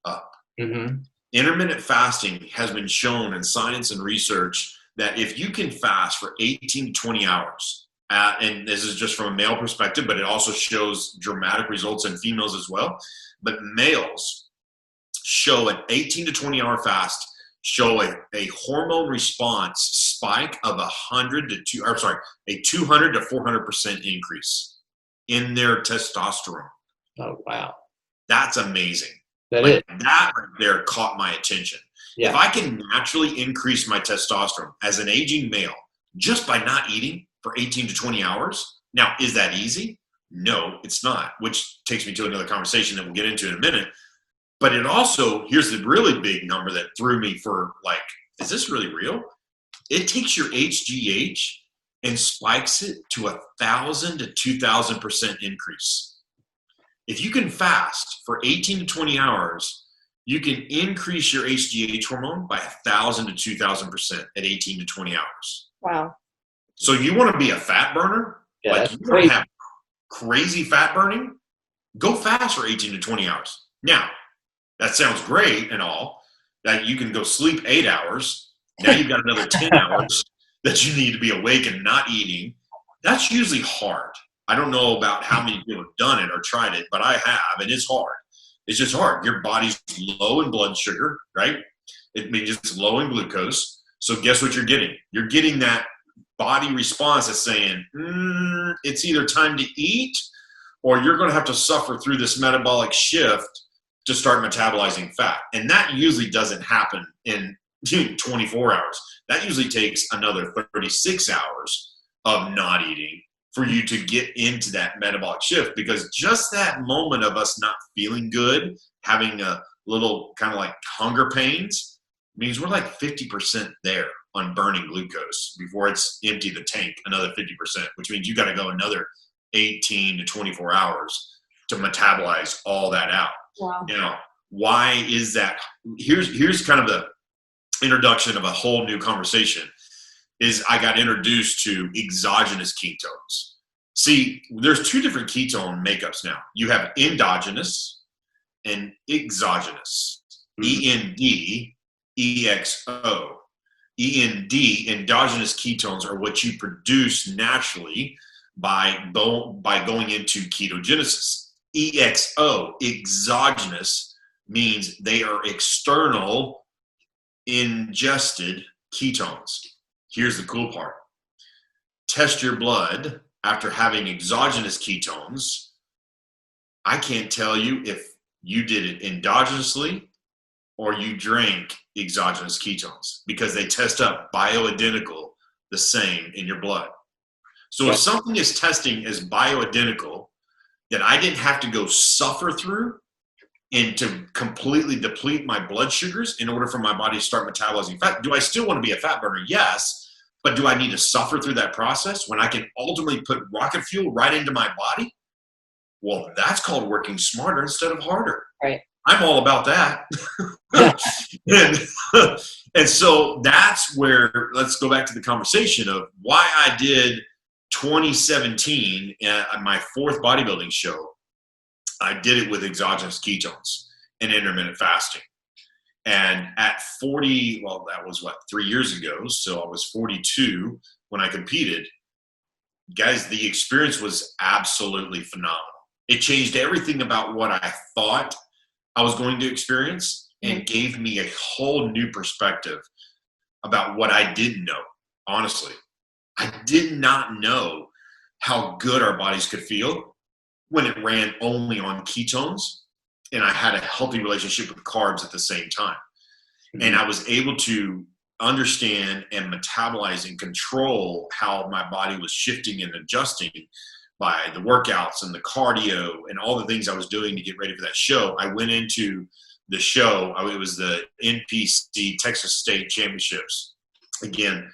Up. Mm-hmm. Intermittent fasting has been shown in science and research that if you can fast for 18 to 20 hours, and this is just from a male perspective, but it also shows dramatic results in females as well. But males show an 18 to 20 hour fast, show a hormone response spike of 200 to 400% increase in their testosterone. Oh, wow. That's amazing. That right there caught my attention. Yeah. If I can naturally increase my testosterone as an aging male just by not eating for 18 to 20 hours, now, is that easy? No, it's not, which takes me to another conversation that we'll get into in a minute. But it also, here's the really big number that threw me for like, is this really real? It takes your HGH and spikes it to 1,000 to 2,000% increase. If you can fast for 18 to 20 hours, you can increase your HGH hormone by 1,000 to 2,000% at 18 to 20 hours. Wow. So you want to be a fat burner? Yeah, like you want to have crazy fat burning? Go fast for 18 to 20 hours. Now, that sounds great and all, that you can go sleep 8 hours. Now you've got another 10 hours that you need to be awake and not eating. That's usually hard. I don't know about how many people have done it or tried it, but I have, and it's hard. It's just hard. Your body's low in blood sugar, right? It means it's low in glucose. So guess what you're getting? You're getting that body response that's saying, it's either time to eat or you're going to have to suffer through this metabolic shift to start metabolizing fat. And that usually doesn't happen in 24 hours. That usually takes another 36 hours of not eating for you to get into that metabolic shift, because just that moment of us not feeling good, having a little kind of like hunger pains, means we're like 50% there on burning glucose before it's empty the tank, another 50%, which means you got to go another 18 to 24 hours to metabolize all that out. Wow. Now, why is that? Here's kind of the introduction of a whole new conversation. Is I got introduced to exogenous ketones. See, there's two different ketone makeups now. You have endogenous and exogenous. END, EXO. END, endogenous ketones, are what you produce naturally by going into ketogenesis. EXO, exogenous, means they are external ingested ketones. Here's the cool part. Test your blood after having exogenous ketones. I can't tell you if you did it endogenously or you drank exogenous ketones, because they test up bioidentical the same in your blood. So if something is testing as bioidentical that I didn't have to go suffer through and to completely deplete my blood sugars in order for my body to start metabolizing fat, do I still want to be a fat burner? Yes. But do I need to suffer through that process when I can ultimately put rocket fuel right into my body? Well, that's called working smarter instead of harder. Right. I'm all about that. and so that's where, let's go back to the conversation of why I did 2017, my fourth bodybuilding show. I did it with exogenous ketones and intermittent fasting. And at 40, well, that was 3 years ago. So I was 42 when I competed. Guys, the experience was absolutely phenomenal. It changed everything about what I thought I was going to experience and gave me a whole new perspective about what I didn't know. Honestly, I did not know how good our bodies could feel when it ran only on ketones and I had a healthy relationship with carbs at the same time. And I was able to understand and metabolize and control how my body was shifting and adjusting by the workouts and the cardio and all the things I was doing to get ready for that show. I went into the show. It was the NPC Texas State Championships. Again,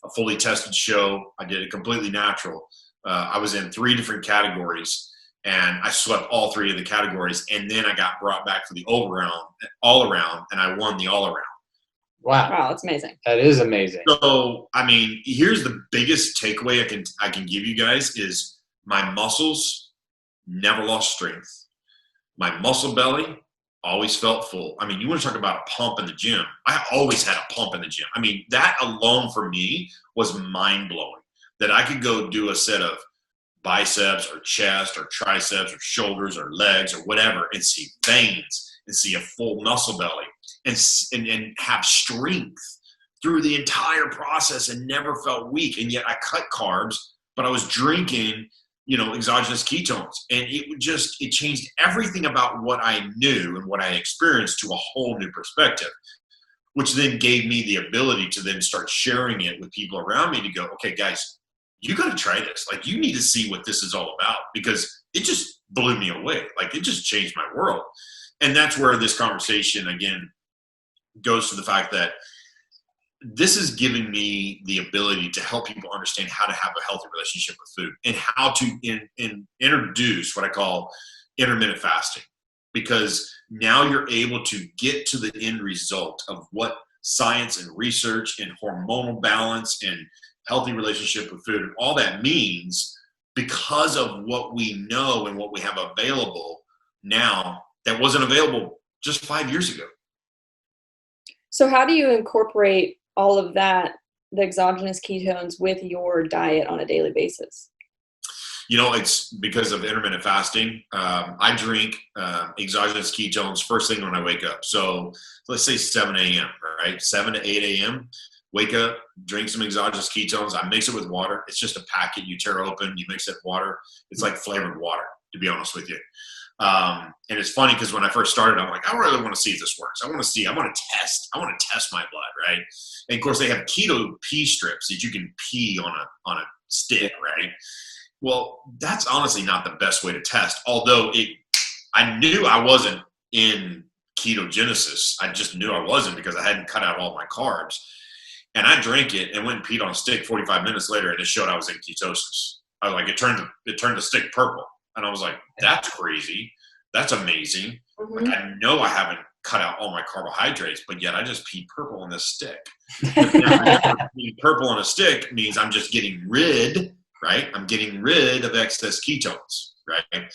a fully tested show. I did it completely natural. I was in 3 different categories, and I swept all 3 of the categories. And then I got brought back for the all around, and I won the all around. Wow, that's amazing. That is amazing. So, I mean, here's the biggest takeaway I can give you guys is my muscles never lost strength. My muscle belly always felt full. I mean, you want to talk about a pump in the gym. I always had a pump in the gym. I mean, that alone for me was mind-blowing, that I could go do a set of biceps or chest or triceps or shoulders or legs or whatever and see veins and see a full muscle belly and have strength through the entire process and never felt weak. And yet I cut carbs, but I was drinking, exogenous ketones. And it changed everything about what I knew and what I experienced to a whole new perspective, which then gave me the ability to then start sharing it with people around me to go, okay, guys, you got to try this. Like, you need to see what this is all about, because it just blew me away. Like, it just changed my world. And that's where this conversation, again, goes to the fact that this is giving me the ability to help people understand how to have a healthy relationship with food and how to introduce what I call intermittent fasting, because now you're able to get to the end result of what science and research and hormonal balance and healthy relationship with food and all that means, because of what we know and what we have available now that wasn't available just 5 years ago. So how do you incorporate all of that, the exogenous ketones, with your diet on a daily basis? It's because of intermittent fasting. I drink exogenous ketones first thing when I wake up. So let's say 7 a.m., right? 7 to 8 a.m. wake up, drink some exogenous ketones. I mix it with water. It's just a packet you tear open, you mix it with water. It's like flavored water, to be honest with you. And it's funny because when I first started, I'm like, I really want to see if this works. I want to test my blood, right? And of course they have keto pee strips that you can pee on a stick, right? Well, that's honestly not the best way to test. Although I knew I wasn't in ketogenesis. I just knew I wasn't because I hadn't cut out all my carbs. And I drank it and went and peed on a stick 45 minutes later, and it showed I was in ketosis. I was like, it turned the stick purple. And I was like, that's crazy. That's amazing. Mm-hmm. Like, I know I haven't cut out all my carbohydrates, but yet I just peed purple on this stick. Peeing purple on a stick means I'm just getting rid, right? I'm getting rid of excess ketones, right?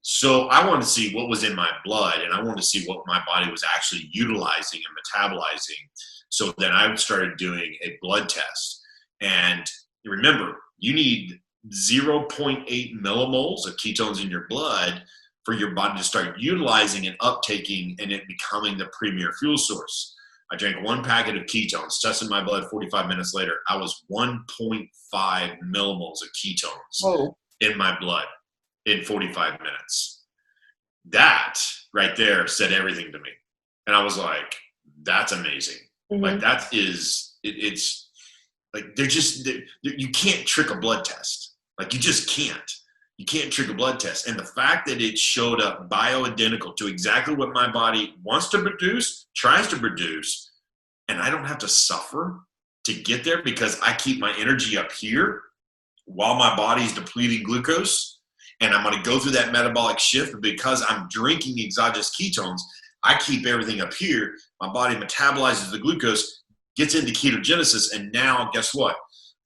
So I wanted to see what was in my blood, and I wanted to see what my body was actually utilizing and metabolizing. So then I started doing a blood test. And remember, you need 0.8 millimoles of ketones in your blood for your body to start utilizing and uptaking and it becoming the premier fuel source. I drank one packet of ketones, tested my blood 45 minutes later. I was 1.5 millimoles of ketones in my blood in 45 minutes. That right there said everything to me. And I was like, that's amazing. Mm-hmm. Like that is, it's like, you can't trick a blood test. Like you just can't. You can't trick a blood test. And the fact that it showed up bioidentical to exactly what my body wants to produce, tries to produce, and I don't have to suffer to get there because I keep my energy up here while my body's depleting glucose, and I'm going to go through that metabolic shift because I'm drinking exogenous ketones. I keep everything up here. My body metabolizes the glucose, gets into ketogenesis, and now guess what?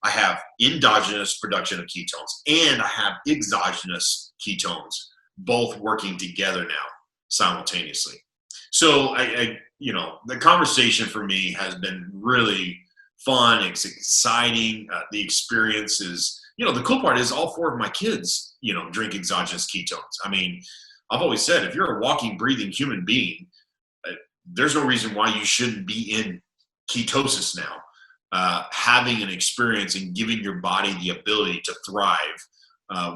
I have endogenous production of ketones and I have exogenous ketones both working together now simultaneously. So the conversation for me has been really fun. It's exciting. The experience is, the cool part is all 4 of my kids, drink exogenous ketones. I mean, I've always said, if you're a walking, breathing human being, there's no reason why you shouldn't be in ketosis now. Having an experience and giving your body the ability to thrive,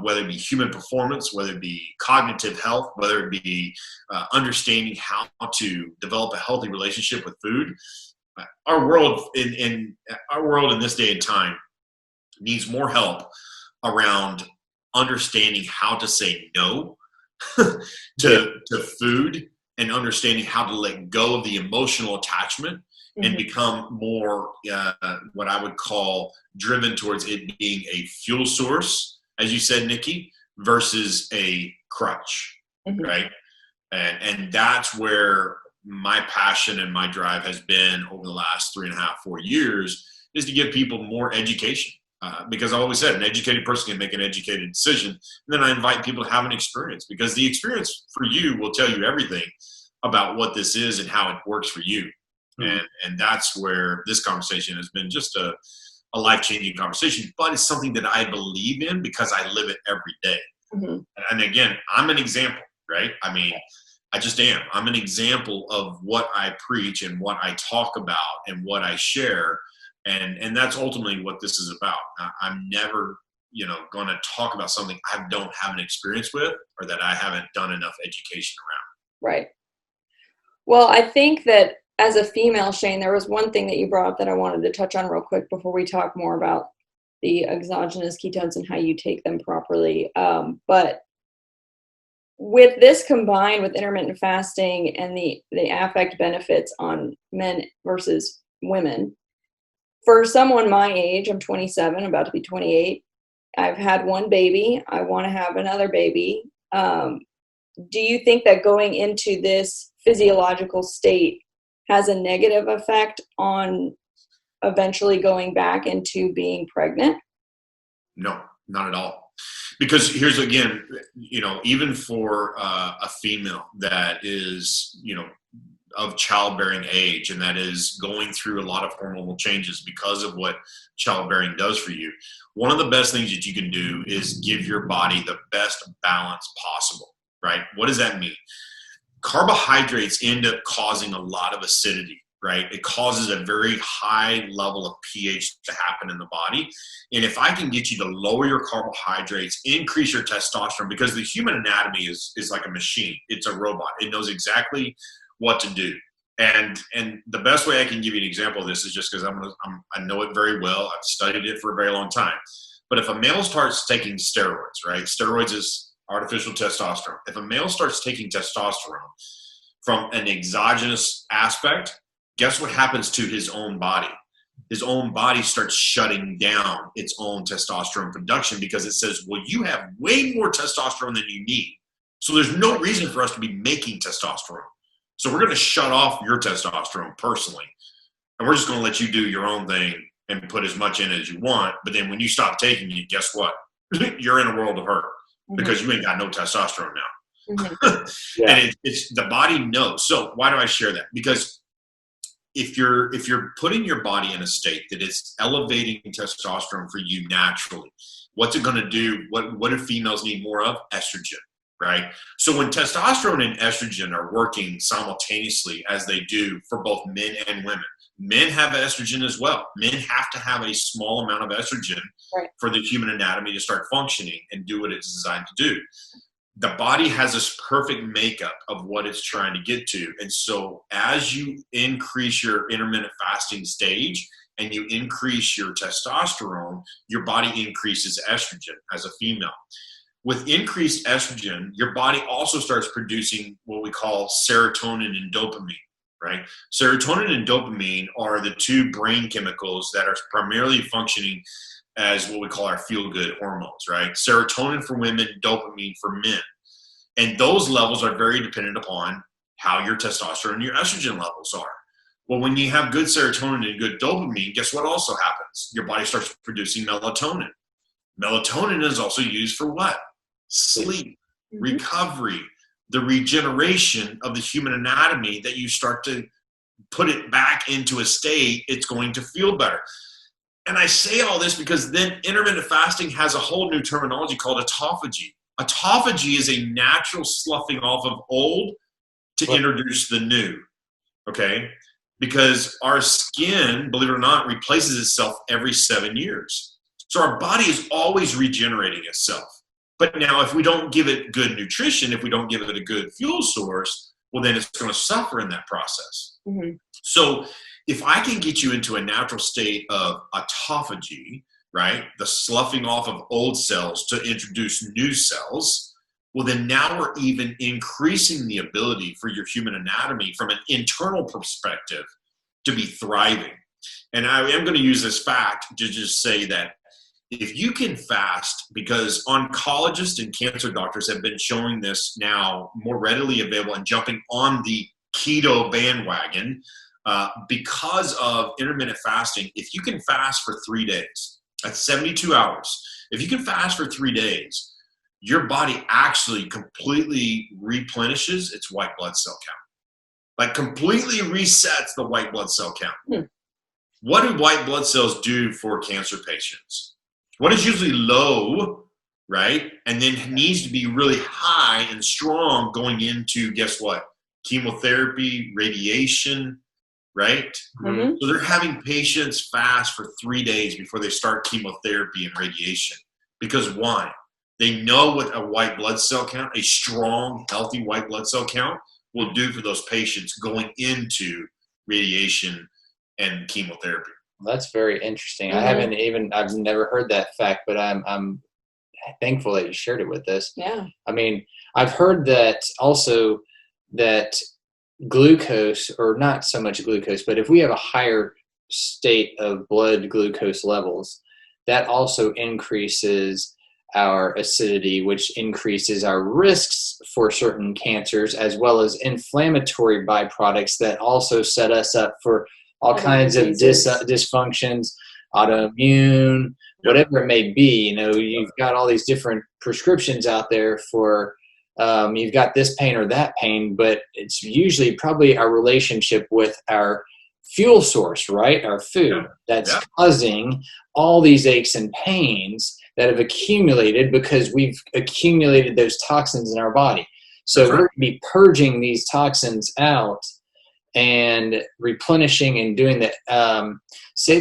whether it be human performance, whether it be cognitive health, whether it be understanding how to develop a healthy relationship with food. Our world in this day and time needs more help around understanding how to say no to food and understanding how to let go of the emotional attachment and become more what I would call driven towards it being a fuel source, as you said, Nikki, versus a crutch, right? And that's where my passion and my drive has been over the last 3.5, 4 years, is to give people more education. Because I always said an educated person can make an educated decision. And then I invite people to have an experience, because the experience for you will tell you everything about what this is and how it works for you. And that's where this conversation has been just a life-changing conversation, but it's something that I believe in because I live it every day. And again, I'm an example, right? I mean, I just am. I'm an example of what I preach and what I talk about and what I share. And that's ultimately what this is about. I'm never, going to talk about something I don't have an experience with or that I haven't done enough education around. Right. Well, I think that as a female, Shane, there was one thing that you brought up that I wanted to touch on real quick before we talk more about the exogenous ketones and how you take them properly. But with this combined with intermittent fasting and the affect benefits on men versus women, for someone my age, I'm 27, about to be 28. I've had one baby. I want to have another baby. Do you think that going into this physiological state has a negative effect on eventually going back into being pregnant? No, not at all. Because here's again, even for a female that is, of childbearing age and that is going through a lot of hormonal changes because of what childbearing does for you, one of the best things that you can do is give your body the best balance possible, right? What does that mean? Carbohydrates end up causing a lot of acidity right? It causes a very high level of pH to happen in the body. And if I can get you to lower your carbohydrates, increase your testosterone, because the human anatomy is like a machine. It's a robot. It knows exactly what to do. And the best way I can give you an example of this is just because I know it very well. I've studied it for a very long time. But if a male starts taking steroids, right? Steroids is artificial testosterone. If a male starts taking testosterone from an exogenous aspect, guess what happens to his own body? His own body starts shutting down its own testosterone production because it says, well, you have way more testosterone than you need. So there's no reason for us to be making testosterone. So we're going to shut off your testosterone personally. And we're just going to let you do your own thing and put as much in as you want. But then when you stop taking it, guess what? You're in a world of hurt because you ain't got no testosterone now. Mm-hmm. Yeah. And it's the body knows. So why do I share that? Because if you're putting your body in a state that is elevating testosterone for you naturally, what's it going to do? What do females need more of? Estrogen, right? So when testosterone and estrogen are working simultaneously, as they do for both men and women, men have estrogen as well. Men have to have a small amount of estrogen for the human anatomy to start functioning and do what it's designed to do. The body has this perfect makeup of what it's trying to get to. And so as you increase your intermittent fasting stage and you increase your testosterone, your body increases estrogen as a female. With increased estrogen, your body also starts producing what we call serotonin and dopamine, right? Serotonin and dopamine are the two brain chemicals that are primarily functioning as what we call our feel-good hormones, right? Serotonin for women, dopamine for men. And those levels are very dependent upon how your testosterone and your estrogen levels are. Well, when you have good serotonin and good dopamine, guess what also happens? Your body starts producing melatonin. Melatonin is also used for what? Sleep, recovery, the regeneration of the human anatomy, that you start to put it back into a state it's going to feel better. And I say all this because then intermittent fasting has a whole new terminology called autophagy. Autophagy is a natural sloughing off of old to introduce the new, okay? Because our skin, believe it or not, replaces itself every 7 years. So our body is always regenerating itself. But now if we don't give it good nutrition, if we don't give it a good fuel source, well, then it's going to suffer in that process. Mm-hmm. So if I can get you into a natural state of autophagy, right, the sloughing off of old cells to introduce new cells, well, then now we're even increasing the ability for your human anatomy from an internal perspective to be thriving. And I am going to use this fact to just say that if you can fast, because oncologists and cancer doctors have been showing this now more readily available and jumping on the keto bandwagon because of intermittent fasting. If you can fast for 3 days, that's 72 hours. If you can fast for 3 days, your body actually completely replenishes its white blood cell count. Like completely resets the white blood cell count. What do white blood cells do for cancer patients? What is usually low, right? And then needs to be really high and strong going into, guess what? Chemotherapy, radiation, right? Mm-hmm. So they're having patients fast for 3 days before they start chemotherapy and radiation. Because why? They know what a white blood cell count, a strong, healthy white blood cell count, will do for those patients going into radiation and chemotherapy. That's very interesting. Mm-hmm. I've never heard that fact, but I'm thankful that you shared it with us. Yeah. I mean, I've heard that also that glucose, or not so much glucose, but if we have a higher state of blood glucose levels, that also increases our acidity, which increases our risks for certain cancers, as well as inflammatory byproducts that also set us up for all kinds of dysfunctions, autoimmune, whatever it may be. You know, you've got all these different prescriptions out there for, you've got this pain or that pain, but it's usually probably our relationship with our fuel source, right? Our food that's causing all these aches and pains that have accumulated because we've accumulated those toxins in our body. So we're going to be purging these toxins out and replenishing and doing that. Say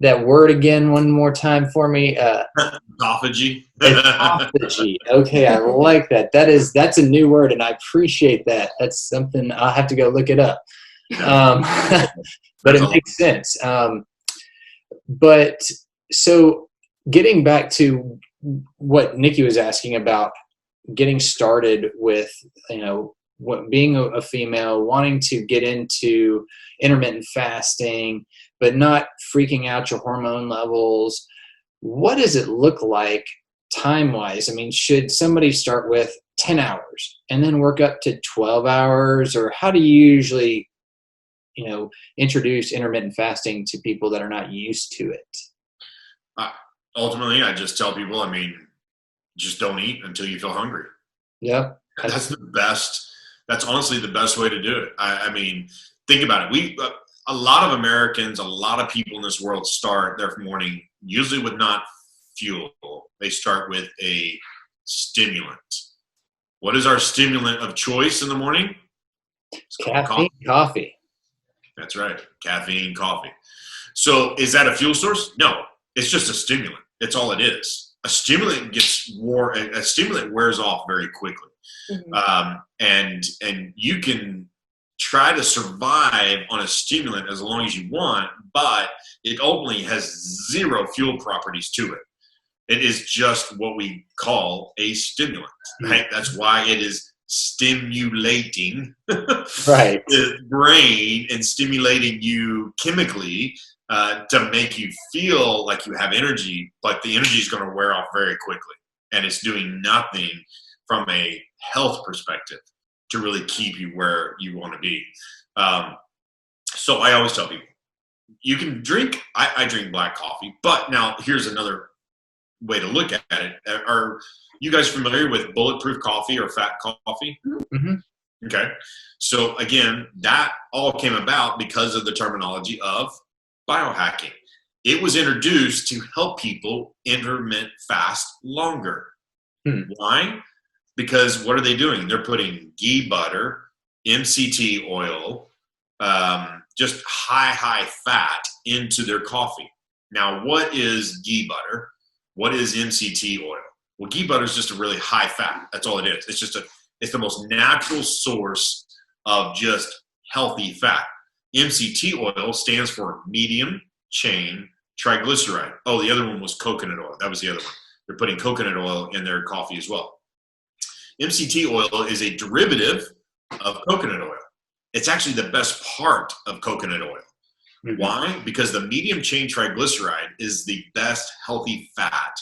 that word again one more time for me. Autophagy. Autophagy. Okay, I like that. That's a new word, and I appreciate that. That's something I'll have to go look it up. But it makes sense. But so getting back to what Nikki was asking about, getting started with, being a female, wanting to get into intermittent fasting, but not freaking out your hormone levels. What does it look like time-wise? I mean, should somebody start with 10 hours and then work up to 12 hours? Or how do you usually, introduce intermittent fasting to people that are not used to it? Ultimately, I just tell people, just don't eat until you feel hungry. Yep. That's the best. That's honestly the best way to do it. Think about it. A lot of Americans, a lot of people in this world start their morning usually with not fuel. They start with a stimulant. What is our stimulant of choice in the morning? It's caffeine, coffee. That's right. Caffeine, coffee. So is that a fuel source? No, it's just a stimulant. That's all it is. A stimulant wears off very quickly. Mm-hmm. And you can try to survive on a stimulant as long as you want, but it ultimately has zero fuel properties to it. It is just what we call a stimulant, right? That's why it is stimulating right. the brain and stimulating you chemically to make you feel like you have energy, but the energy is going to wear off very quickly. And it's doing nothing from a health perspective to really keep you where you want to be. So I always tell people, you can drink, I drink black coffee, but now here's another way to look at it. Are you guys familiar with bulletproof coffee or fat coffee? Mm-hmm. Okay. So again, that all came about because of the terminology of biohacking. It was introduced to help people intermittent fast longer. Why? Because what are they doing? They're putting ghee butter, MCT oil, just high fat into their coffee. Now, what is ghee butter? What is MCT oil? Well, ghee butter is just a really high fat. That's all it is. It's the most natural source of just healthy fat. MCT oil stands for medium chain triglyceride. Oh, the other one was coconut oil. That was the other one. They're putting coconut oil in their coffee as well. MCT oil is a derivative of coconut oil. It's actually the best part of coconut oil. Mm-hmm. Why? Because the medium chain triglyceride is the best healthy fat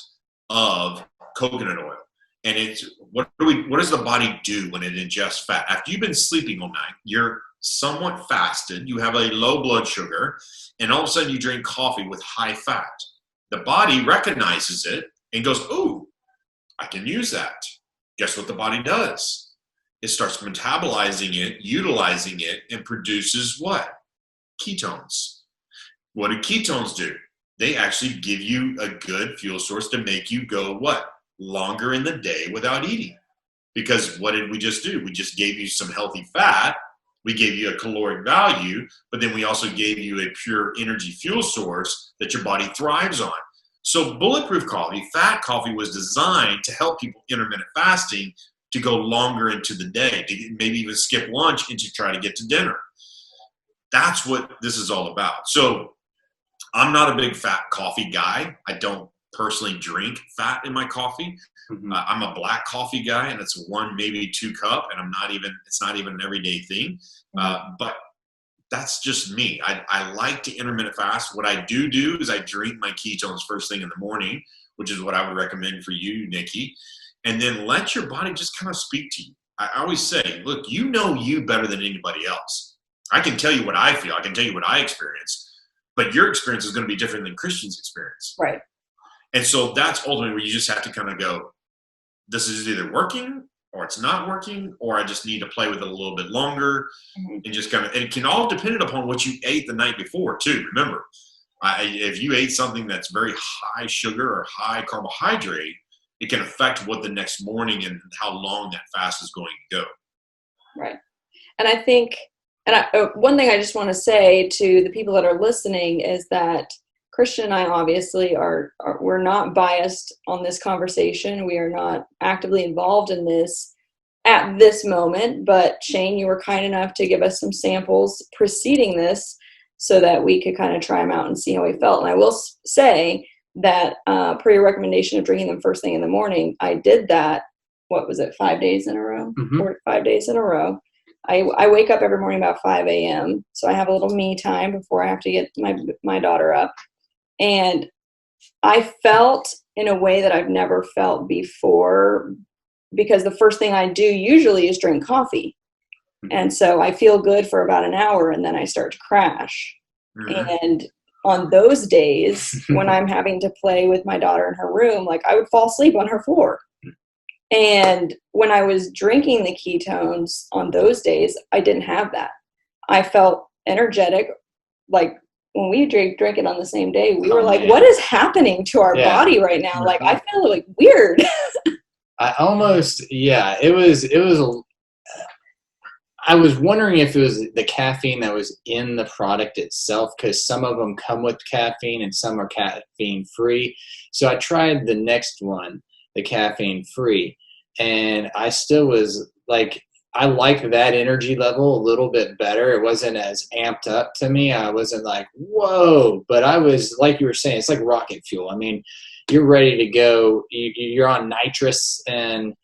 of coconut oil. And it's what does the body do when it ingests fat? After you've been sleeping all night, you're somewhat fasted, you have a low blood sugar, and all of a sudden you drink coffee with high fat. The body recognizes it and goes, "Ooh, I can use that." Guess what the body does? It starts metabolizing it, utilizing it, and produces what? Ketones. What do ketones do? They actually give you a good fuel source to make you go what? Longer in the day without eating. Because what did we just do? We just gave you some healthy fat. We gave you a caloric value, but then we also gave you a pure energy fuel source that your body thrives on. So bulletproof coffee, fat coffee, was designed to help people intermittent fasting to go longer into the day, to maybe even skip lunch and to try to get to dinner. That's what this is all about. So I'm not a big fat coffee guy. I don't personally drink fat in my coffee. Mm-hmm. I'm a black coffee guy, and it's 1, maybe 2 cup, and it's not even an everyday thing. But that's just me. I like to intermittent fast. What I do is I drink my ketones first thing in the morning, which is what I would recommend for you, Nikki. And then let your body just kind of speak to you. I always say, look, you know you better than anybody else. I can tell you what I feel. I can tell you what I experience. But your experience is going to be different than Christian's experience. Right. And so that's ultimately where you just have to kind of go, this is either working or it's not working, or I just need to play with it a little bit longer. Mm-hmm. And just kind of, and it can all depend upon what you ate the night before too. Remember, if you ate something that's very high sugar or high carbohydrate, it can affect what the next morning and how long that fast is going to go. Right. And I think And one thing I just want to say to the people that are listening is that Christian and I obviously we're not biased on this conversation. We are not actively involved in this at this moment, but Shane, you were kind enough to give us some samples preceding this so that we could kind of try them out and see how we felt. And I will say that per your recommendation of drinking them first thing in the morning, I did that, 5 days in a row? Mm-hmm. 4 to 5 days in a row. I wake up every morning about 5 a.m., so I have a little me time before I have to get my daughter up. And I felt in a way that I've never felt before, because the first thing I do usually is drink coffee. And so I feel good for about an hour and then I start to crash. Mm-hmm. And on those days when I'm having to play with my daughter in her room, like I would fall asleep on her floor. And when I was drinking the ketones on those days, I didn't have that. I felt energetic. Like when we drank it on the same day, we were like, what is happening to our body right now? Like I feel like weird. I was wondering if it was the caffeine that was in the product itself, because some of them come with caffeine and some are caffeine free. So I tried the next one, the caffeine free, and I still was like, I like that energy level a little bit better. It wasn't as amped up to me. I wasn't like, whoa, but I was, like you were saying, it's like rocket fuel. I mean, you're ready to go. You're on nitrous, and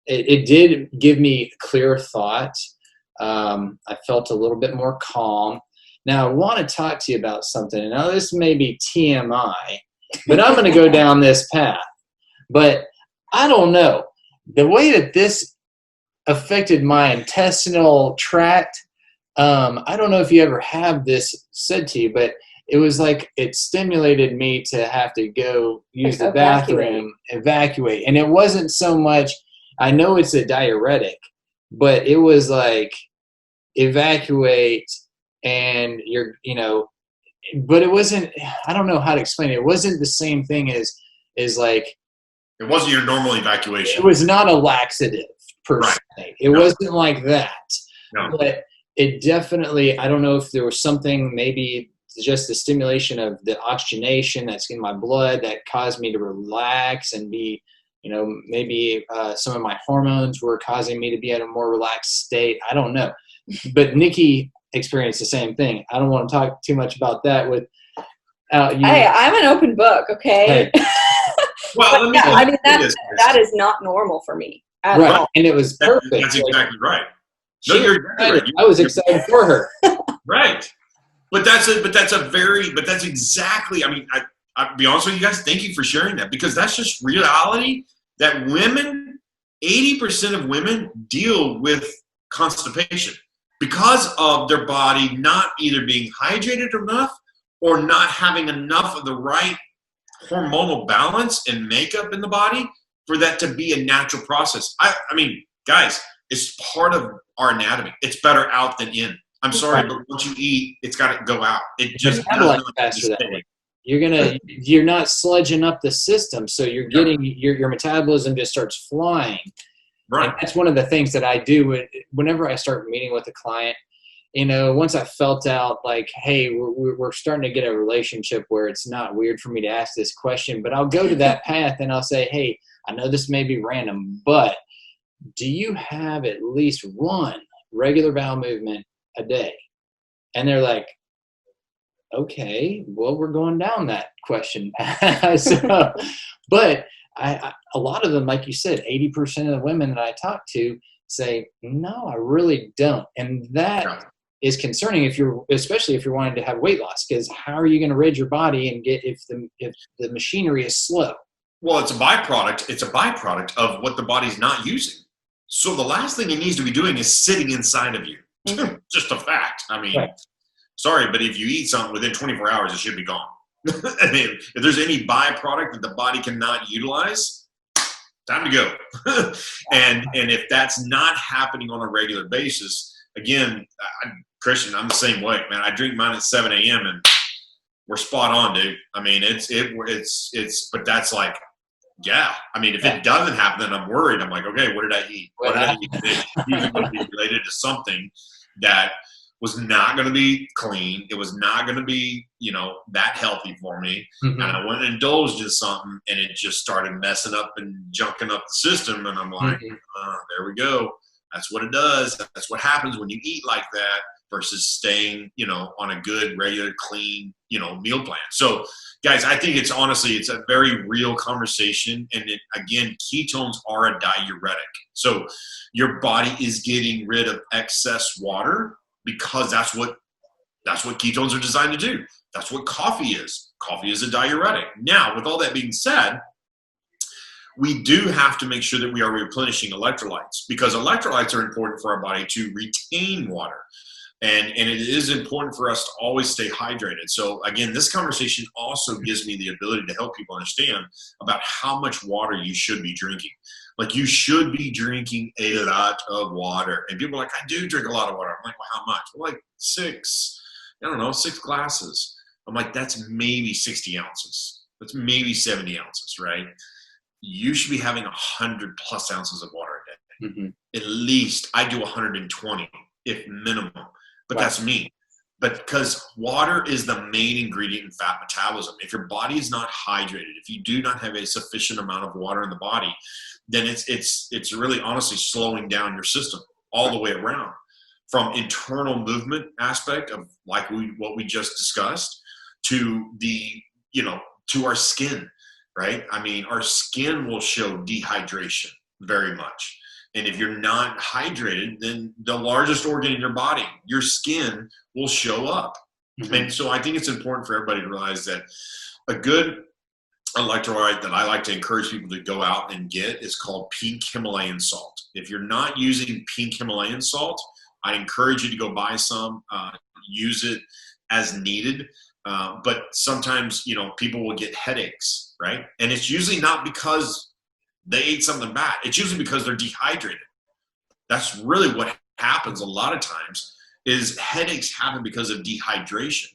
it did give me clear thought. I felt a little bit more calm. Now, I want to talk to you about something. Now, this may be TMI, but I'm going to go down this path. But I don't know. The way that this affected my intestinal tract, I don't know if you ever have this said to you, but it was like it stimulated me to have to go use the bathroom, evacuate. And it wasn't so much, I know it's a diuretic, but it was like evacuate and but it wasn't, I don't know how to explain it. It wasn't the same thing as like. It wasn't your normal evacuation. It was not a laxative per se. It wasn't like that. No. But it definitely, I don't know if there was something, maybe just the stimulation of the oxygenation that's in my blood that caused me to relax and be, maybe some of my hormones were causing me to be at a more relaxed state. I don't know. But Nikki experienced the same thing. I don't want to talk too much about that with you. Hey, I'm an open book, okay? Hey. Well, that is not normal for me at all. And it was perfect. That's exactly right. No, you're exactly right. I was excited for her. Right. But that's exactly, I mean, I'll be honest with you guys, thank you for sharing that, because that's just reality that women, 80% of women deal with constipation because of their body not either being hydrated enough or not having enough of the right hormonal balance and makeup in the body for that to be a natural process. I mean, guys, it's part of our anatomy. It's better out than in. I'm sorry, but once you eat, it's got to go out. It just doesn't faster that way. You're not sludging up the system, so you're getting your metabolism just starts flying. Right. And that's one of the things that I do whenever I start meeting with a client. Once I felt out like, hey, we're starting to get a relationship where it's not weird for me to ask this question, but I'll go to that path and I'll say, hey, I know this may be random, but do you have at least one regular bowel movement a day? And they're like, okay, well, we're going down that question path. But a lot of them, like you said, 80% of the women that I talk to say, no, I really don't. And that is concerning especially if you're wanting to have weight loss, because how are you going to rid your body and get if the machinery is slow? Well, it's a byproduct. It's a byproduct of what the body's not using. So the last thing it needs to be doing is sitting inside of you. Just a fact. I mean, sorry, but if you eat something within 24 hours, it should be gone. I mean, if there's any byproduct that the body cannot utilize, time to go. And if that's not happening on a regular basis, again, Christian, I'm the same way, man. I drink mine at 7 a.m. and we're spot on, dude. I mean, but that's like, yeah. I mean, if it doesn't happen, then I'm worried. I'm like, okay, what did I eat? What did I eat today? Usually related to something. that was not going to be clean. It was not going to be, that healthy for me. Mm-hmm. And I went and indulged in something, and it just started messing up and junking up the system. And I'm like, there we go. That's what it does. That's what happens when you eat like that versus staying, on a good, regular, clean, meal plan. So, guys, I think it's a very real conversation. And again, ketones are a diuretic. So your body is getting rid of excess water because that's what ketones are designed to do. That's what coffee is. Coffee is a diuretic. Now, with all that being said, we do have to make sure that we are replenishing electrolytes, because electrolytes are important for our body to retain water. And it is important for us to always stay hydrated. So again, this conversation also gives me the ability to help people understand about how much water you should be drinking. Like, you should be drinking a lot of water. And people are like, I do drink a lot of water. I'm like, well, how much? Well, like 6 glasses. I'm like, that's maybe 60 ounces. That's maybe 70 ounces, right? You should be having 100 plus ounces of water a day. Mm-hmm. At least I do 120, if minimum. But Wow. That's me. But because water is the main ingredient in fat metabolism. If your body is not hydrated, if you do not have a sufficient amount of water in the body, then it's really honestly slowing down your system all the way around, from internal movement aspect of like what we just discussed to to our skin, right? I mean, our skin will show dehydration very much. And if you're not hydrated, then the largest organ in your body, your skin, will show up. Mm-hmm. And so I think it's important for everybody to realize that a good electrolyte that I like to encourage people to go out and get is called pink Himalayan salt. If you're not using pink Himalayan salt, I encourage you to go buy some, use it as needed. But sometimes, people will get headaches, right? And it's usually not because they ate something bad. It's usually because they're dehydrated. That's really what happens a lot of times, is headaches happen because of dehydration.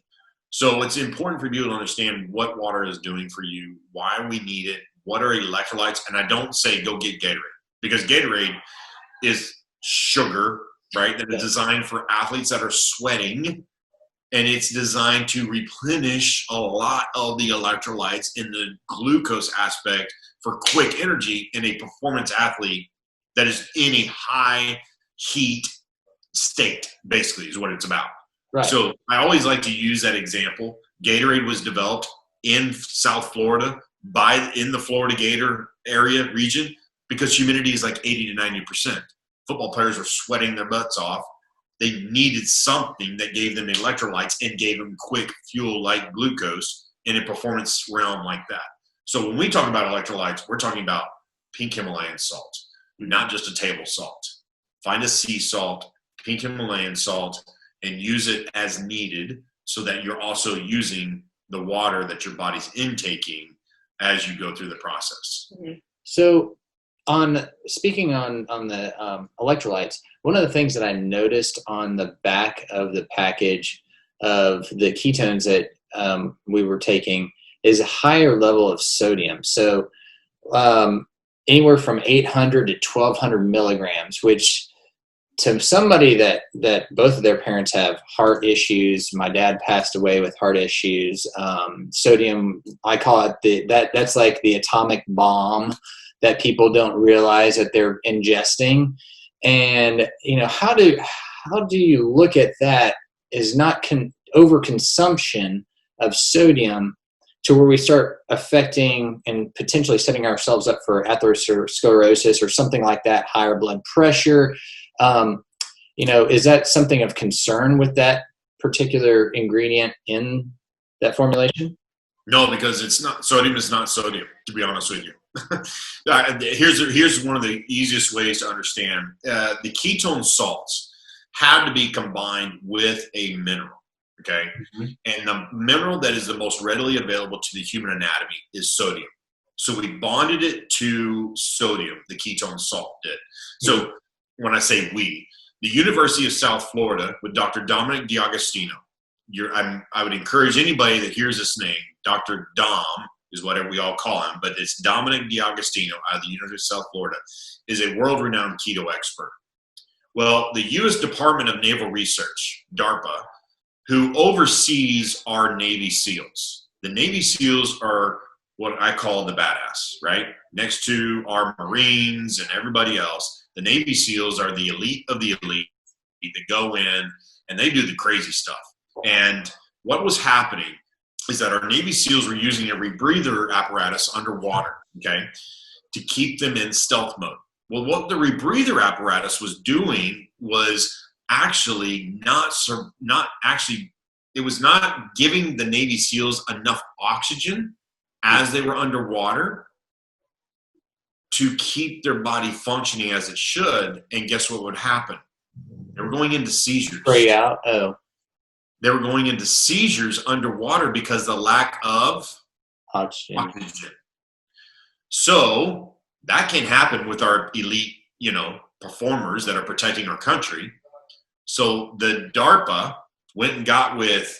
So it's important for people to understand what water is doing for you, why we need it, what are electrolytes. And I don't say go get Gatorade, because Gatorade is sugar, right? That is designed for athletes that are sweating. And it's designed to replenish a lot of the electrolytes in the glucose aspect for quick energy in a performance athlete that is in a high heat state, basically, is what it's about. Right. So I always like to use that example. Gatorade was developed in South Florida in the Florida Gator area region, because humidity is like 80 to 90%. Football players were sweating their butts off. They needed something that gave them electrolytes and gave them quick fuel like glucose in a performance realm like that. So when we talk about electrolytes, we're talking about pink Himalayan salt, not just a table salt. Find a sea salt, pink Himalayan salt, and use it as needed, so that you're also using the water that your body's intaking as you go through the process. So speaking on the electrolytes, one of the things that I noticed on the back of the package of the ketones that we were taking is a higher level of sodium. So anywhere from 800 to 1200 milligrams, which to somebody that both of their parents have heart issues, my dad passed away with heart issues, sodium, I call it that's like the atomic bomb that people don't realize that they're ingesting. And, how do you look at that as not overconsumption of sodium to where we start affecting and potentially setting ourselves up for atherosclerosis or something like that, higher blood pressure? Is that something of concern with that particular ingredient in that formulation? No, because sodium is not sodium, to be honest with you. Here's one of the easiest ways to understand. The ketone salts have to be combined with a mineral, okay? Mm-hmm. And the mineral that is the most readily available to the human anatomy is sodium. So we bonded it to sodium, the ketone salt did. So when I say we, the University of South Florida with Dr. Dominic D'Agostino, I would encourage anybody that hears this name, Dr. Dom is whatever we all call him, but it's Dominic D'Agostino out of the University of South Florida, is a world-renowned keto expert. Well, the U.S. Department of Naval Research, DARPA, who oversees our Navy SEALs. The Navy SEALs are what I call the badass, right? Next to our Marines and everybody else, the Navy SEALs are the elite of the elite that go in and they do the crazy stuff. And what was happening is that our Navy SEALs were using a rebreather apparatus underwater, okay, to keep them in stealth mode. Well, what the rebreather apparatus was doing was actually it was not giving the Navy SEALs enough oxygen as they were underwater to keep their body functioning as it should. And guess what would happen? They were going into seizures. Spray out. Oh. They were going into seizures underwater because the lack of oxygen. So that can happen with our elite, performers that are protecting our country. So the DARPA went and got with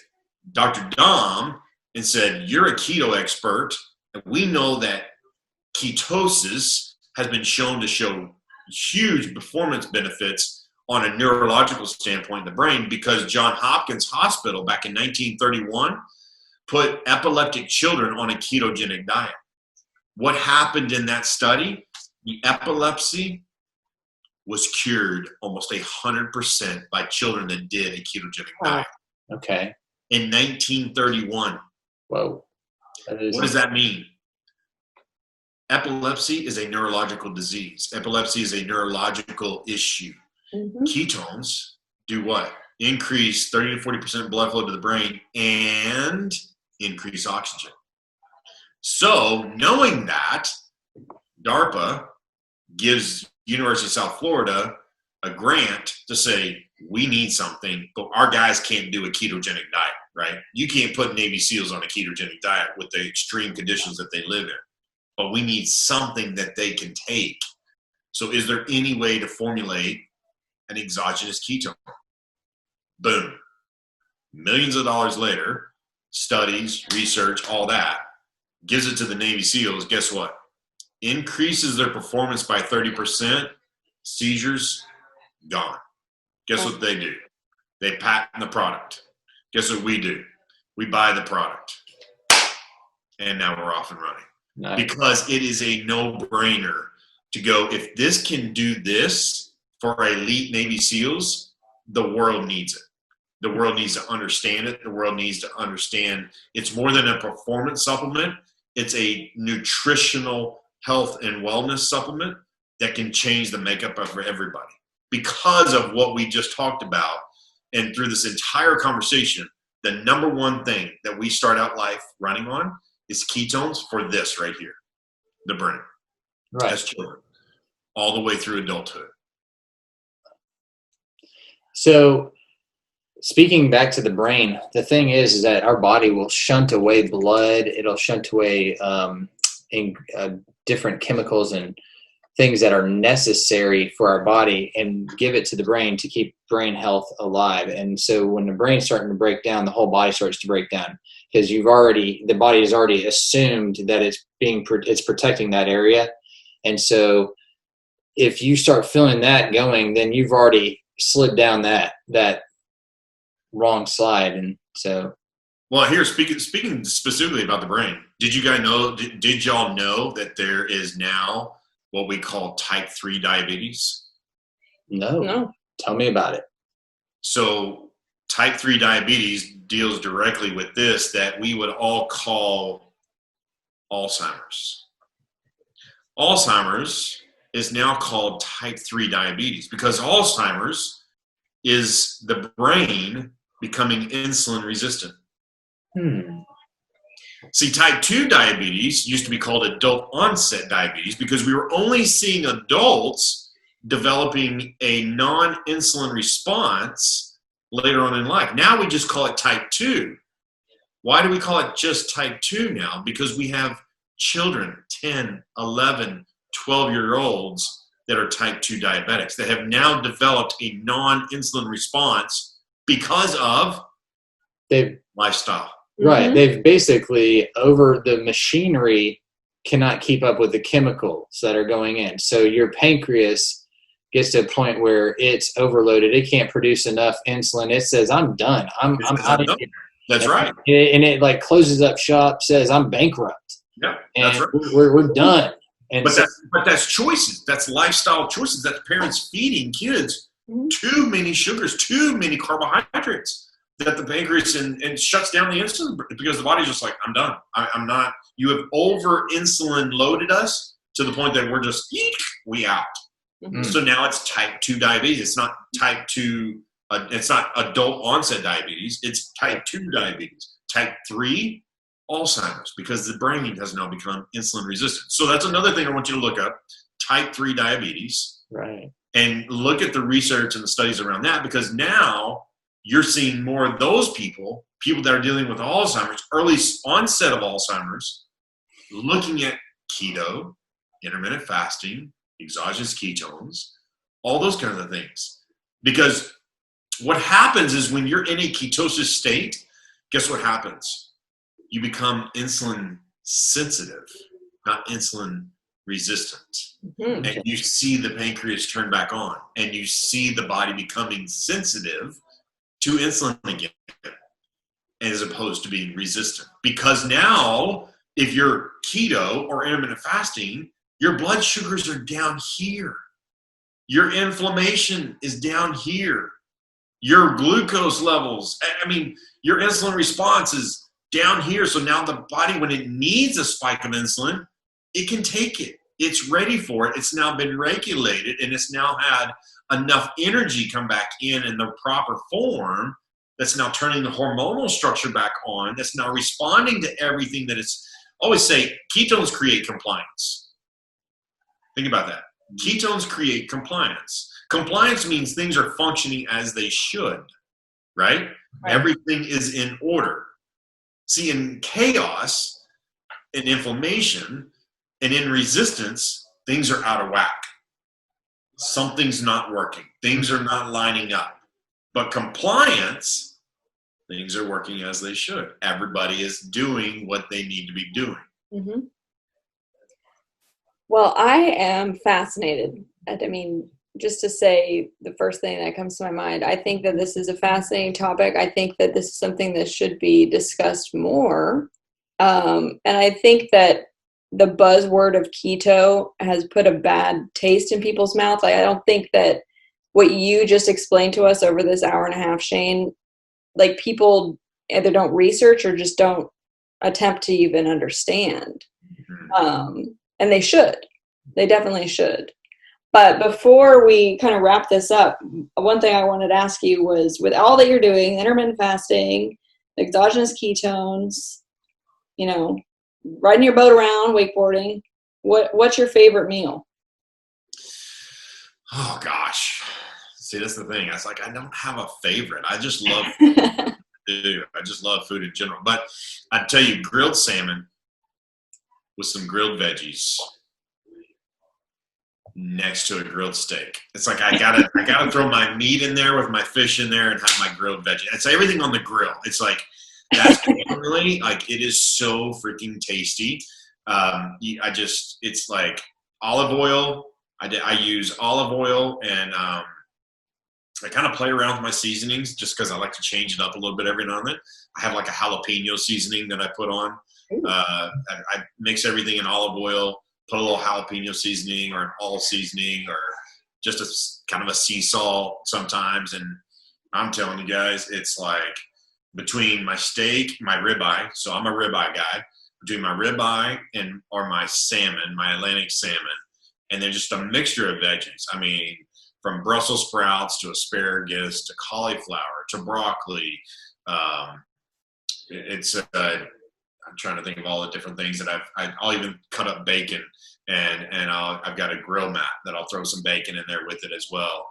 Dr. Dom and said, you're a keto expert, and we know that ketosis has been shown to show huge performance benefits on a neurological standpoint in the brain, because Johns Hopkins Hospital back in 1931 put epileptic children on a ketogenic diet. What happened in that study? The epilepsy was cured almost 100% by children that did a ketogenic diet. Okay. In 1931. Whoa. What does that mean? Epilepsy is a neurological disease. Epilepsy is a neurological issue. Mm-hmm. Ketones do what? Increase 30 to 40% blood flow to the brain and increase oxygen. So knowing that, DARPA gives University of South Florida a grant to say, we need something, but our guys can't do a ketogenic diet, right? You can't put Navy SEALs on a ketogenic diet with the extreme conditions that they live in, but we need something that they can take. So is there any way to formulate an exogenous ketone? Boom. Millions of dollars later, studies, research, all that, gives it to the Navy SEALs. Guess what? Increases their performance by 30%, seizures, gone. Guess what they do? They patent the product. Guess what we do? We buy the product. And now we're off and running. Nice. Because it is a no-brainer to go, if this can do this for elite Navy SEALs, the world needs it. The world needs to understand it. The world needs to understand it's more than a performance supplement. It's a nutritional health and wellness supplement that can change the makeup of everybody. Because of what we just talked about, and through this entire conversation, the number one thing that we start out life running on is ketones for this right here, the brain, right, as children, all the way through adulthood. So speaking back to the brain, the thing is that our body will shunt away blood. It'll shunt away different chemicals and things that are necessary for our body and give it to the brain to keep brain health alive. And so when the brain's starting to break down, the whole body starts to break down, because the body has already assumed that it's protecting that area. And so if you start feeling that going, then you've already slid down that wrong slide. And so, well, here, speaking specifically about the brain, did y'all know that there is now what we call type 3 diabetes? No. Tell me about it. So type 3 diabetes deals directly with this, that we would all call Alzheimer's. Alzheimer's is now called type 3 diabetes because Alzheimer's is the brain becoming insulin resistant. See, type 2 diabetes used to be called adult onset diabetes because we were only seeing adults developing a non-insulin response later on in life. Now we just call it type 2. Why do we call it just type 2 now? Because we have children, 10, 11, 12-year-olds that are type 2 diabetics that have now developed a non-insulin response because of lifestyle. Right. Mm-hmm. They've basically, over the machinery, cannot keep up with the chemicals that are going in. So your pancreas gets to a point where it's overloaded. It can't produce enough insulin. It says, I'm done. I'm out of here. That's right. And it like closes up shop, says, I'm bankrupt. Yeah, and that's right. we're done. And but that's choices. That's lifestyle choices. That's parents feeding kids too many sugars, too many carbohydrates, that the pancreas and shuts down the insulin because the body's just like, I'm done. I'm not. You have over insulin loaded us to the point that we're just we out. Mm-hmm. So now it's type 2 diabetes. It's not type 2. It's not adult onset diabetes. It's type 2 diabetes. Type 3. Alzheimer's, because the brain has now become insulin resistant. So that's another thing I want you to look up, type 3 diabetes. Right. And look at the research and the studies around that, because now you're seeing more of those people that are dealing with Alzheimer's, early onset of Alzheimer's, looking at keto, intermittent fasting, exogenous ketones, all those kinds of things. Because what happens is when you're in a ketosis state, guess what happens? You become insulin sensitive, not insulin resistant. Mm-hmm. And you see the pancreas turn back on, and you see the body becoming sensitive to insulin again, as opposed to being resistant. Because now, if you're keto or intermittent fasting, your blood sugars are down here. Your inflammation is down here. Your glucose levels, your insulin response is down here. So now the body, when it needs a spike of insulin, it can take it. It's ready for it. It's now been regulated, and it's now had enough energy come back in the proper form that's now turning the hormonal structure back on, that's now responding to everything that it's. Always say ketones create compliance. Think about that. Ketones create compliance. Compliance means things are functioning as they should, right? Everything is in order. See, in chaos, in inflammation, and in resistance, things are out of whack. Something's not working. Things are not lining up. But compliance, things are working as they should. Everybody is doing what they need to be doing. Mm-hmm. Well, I am fascinated. Just to say the first thing that comes to my mind, I think that this is a fascinating topic. I think that this is something that should be discussed more. And I think that the buzzword of keto has put a bad taste in people's mouths. I don't think that what you just explained to us over this hour and a half, Shane, like people either don't research or just don't attempt to even understand. And they should. They definitely should. But before we kind of wrap this up, one thing I wanted to ask you was, with all that you're doing, intermittent fasting, exogenous ketones, riding your boat around, wakeboarding, what's your favorite meal? Oh, gosh. See, that's the thing. It's like I don't have a favorite. I just love food. I just love food in general. But I'd tell you, grilled salmon with some grilled veggies next to a grilled steak. It's like I gotta throw my meat in there with my fish in there and have my grilled veggie. It's everything on the grill. It's like that's really like it is so freaking tasty. It's like olive oil. I use olive oil, and I kind of play around with my seasonings just because I like to change it up a little bit every now and then. I have like a jalapeno seasoning that I put on. I mix everything in olive oil, put a little jalapeno seasoning or an all seasoning or just a kind of a sea salt sometimes. And I'm telling you guys, it's like between my steak, my ribeye. So I'm a ribeye guy. Between my ribeye or my salmon, my Atlantic salmon, and then just a mixture of veggies. From Brussels sprouts to asparagus to cauliflower to broccoli. I'm trying to think of all the different things that I'll even cut up bacon, and I've got a grill mat that I'll throw some bacon in there with it as well,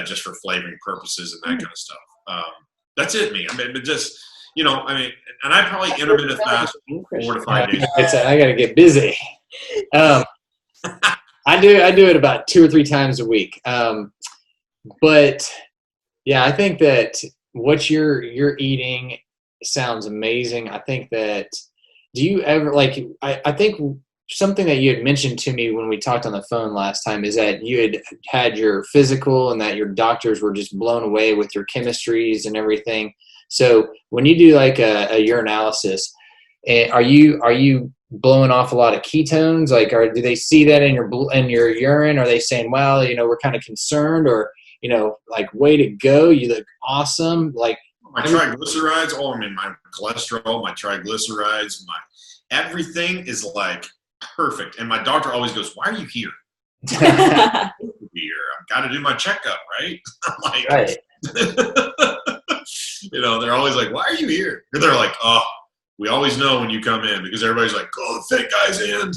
just for flavoring purposes and that kind of stuff. That's it, me. And I probably intermittent fast 4 to 5 days. I got to get busy. I do it about 2 or 3 times a week. But yeah, I think that what you're eating sounds amazing. I think that, do you ever I think something that you had mentioned to me when we talked on the phone last time is that you had your physical and that your doctors were just blown away with your chemistries and everything. So when you do like a urinalysis, are you blowing off a lot of ketones? Like, do they see that in your urine? Are they saying, well, we're kind of concerned, or, like, way to go, you look awesome? Like my triglycerides, my cholesterol, my triglycerides, everything is like perfect. And my doctor always goes, why are you here? I've got to do my checkup, right? I'm like, right. They're always like, why are you here? And they're like, oh, we always know when you come in, because everybody's like, oh, the fit guy's in.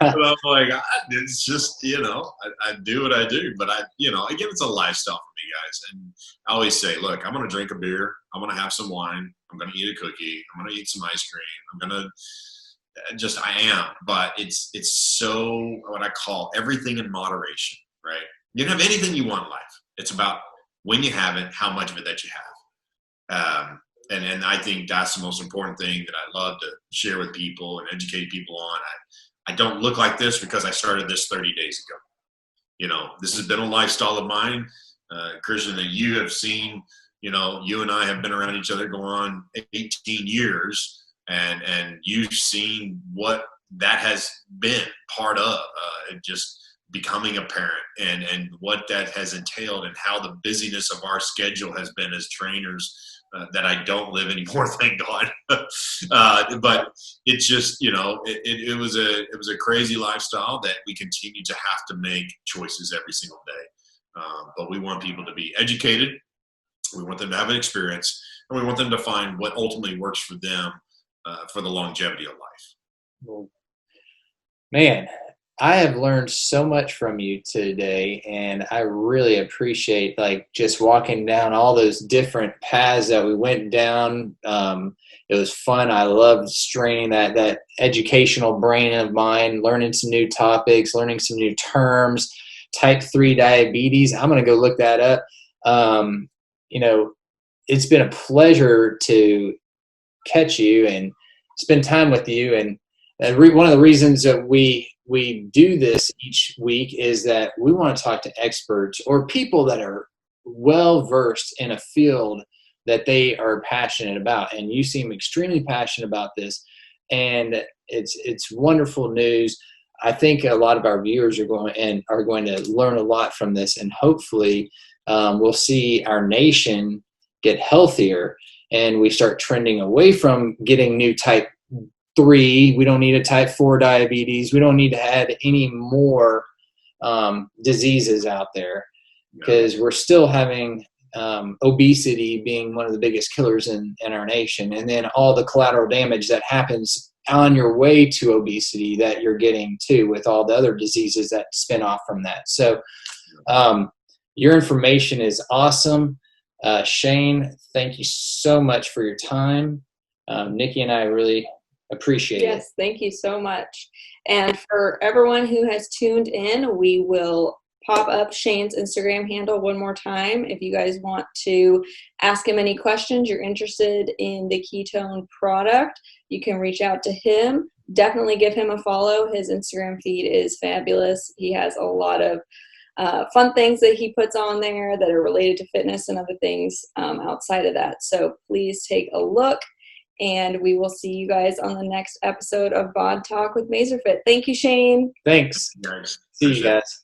And I'm like, it's just, I do what I do. But again, it's a lifestyle for me, guys. And I always say, look, I'm going to drink a beer. I'm going to have some wine. I'm going to eat a cookie. I'm going to eat some ice cream. I'm going to I am. But it's so what I call everything in moderation, right? You can have anything you want in life. It's about when you have it, how much of it that you have. And I think that's the most important thing that I love to share with people and educate people on. I don't look like this because I started this 30 days ago. This has been a lifestyle of mine, Christian, that you have seen. You and I have been around each other going on 18 years, and you've seen what that has been part of, just becoming a parent and what that has entailed, and how the busyness of our schedule has been as trainers. That I don't live anymore, thank God. But it's just, it was a crazy lifestyle that we continue to have to make choices every single day. But we want people to be educated. We want them to have an experience, and we want them to find what ultimately works for them for the longevity of life. Well, man, I have learned so much from you today, and I really appreciate just walking down all those different paths that we went down. It was fun. I loved straining that educational brain of mine, learning some new topics, learning some new terms. Type 3 diabetes. I'm going to go look that up. It's been a pleasure to catch you and spend time with you. And one of the reasons that we do this each week is that we want to talk to experts or people that are well versed in a field that they are passionate about. And you seem extremely passionate about this, and it's wonderful news. I think a lot of our viewers are going to learn a lot from this, and hopefully we'll see our nation get healthier, and we start trending away from getting new type 3. We don't need a type 4 diabetes. We don't need to add any more diseases out there, because we're still having obesity being one of the biggest killers in our nation. And then all the collateral damage that happens on your way to obesity that you're getting too, with all the other diseases that spin off from that. So your information is awesome. Shane, thank you so much for your time. Nikki and I really appreciate it. Yes, thank you so much. And for everyone who has tuned in, we will pop up Shane's Instagram handle one more time. If you guys want to ask him any questions, you're interested in the ketone product, you can reach out to him. Definitely give him a follow. His Instagram feed is fabulous. He has a lot of fun things that he puts on there that are related to fitness and other things outside of that. So please take a look. And we will see you guys on the next episode of Bod Talk with Mazerfit. Thank you, Shane. Thanks. Nice. See you guys.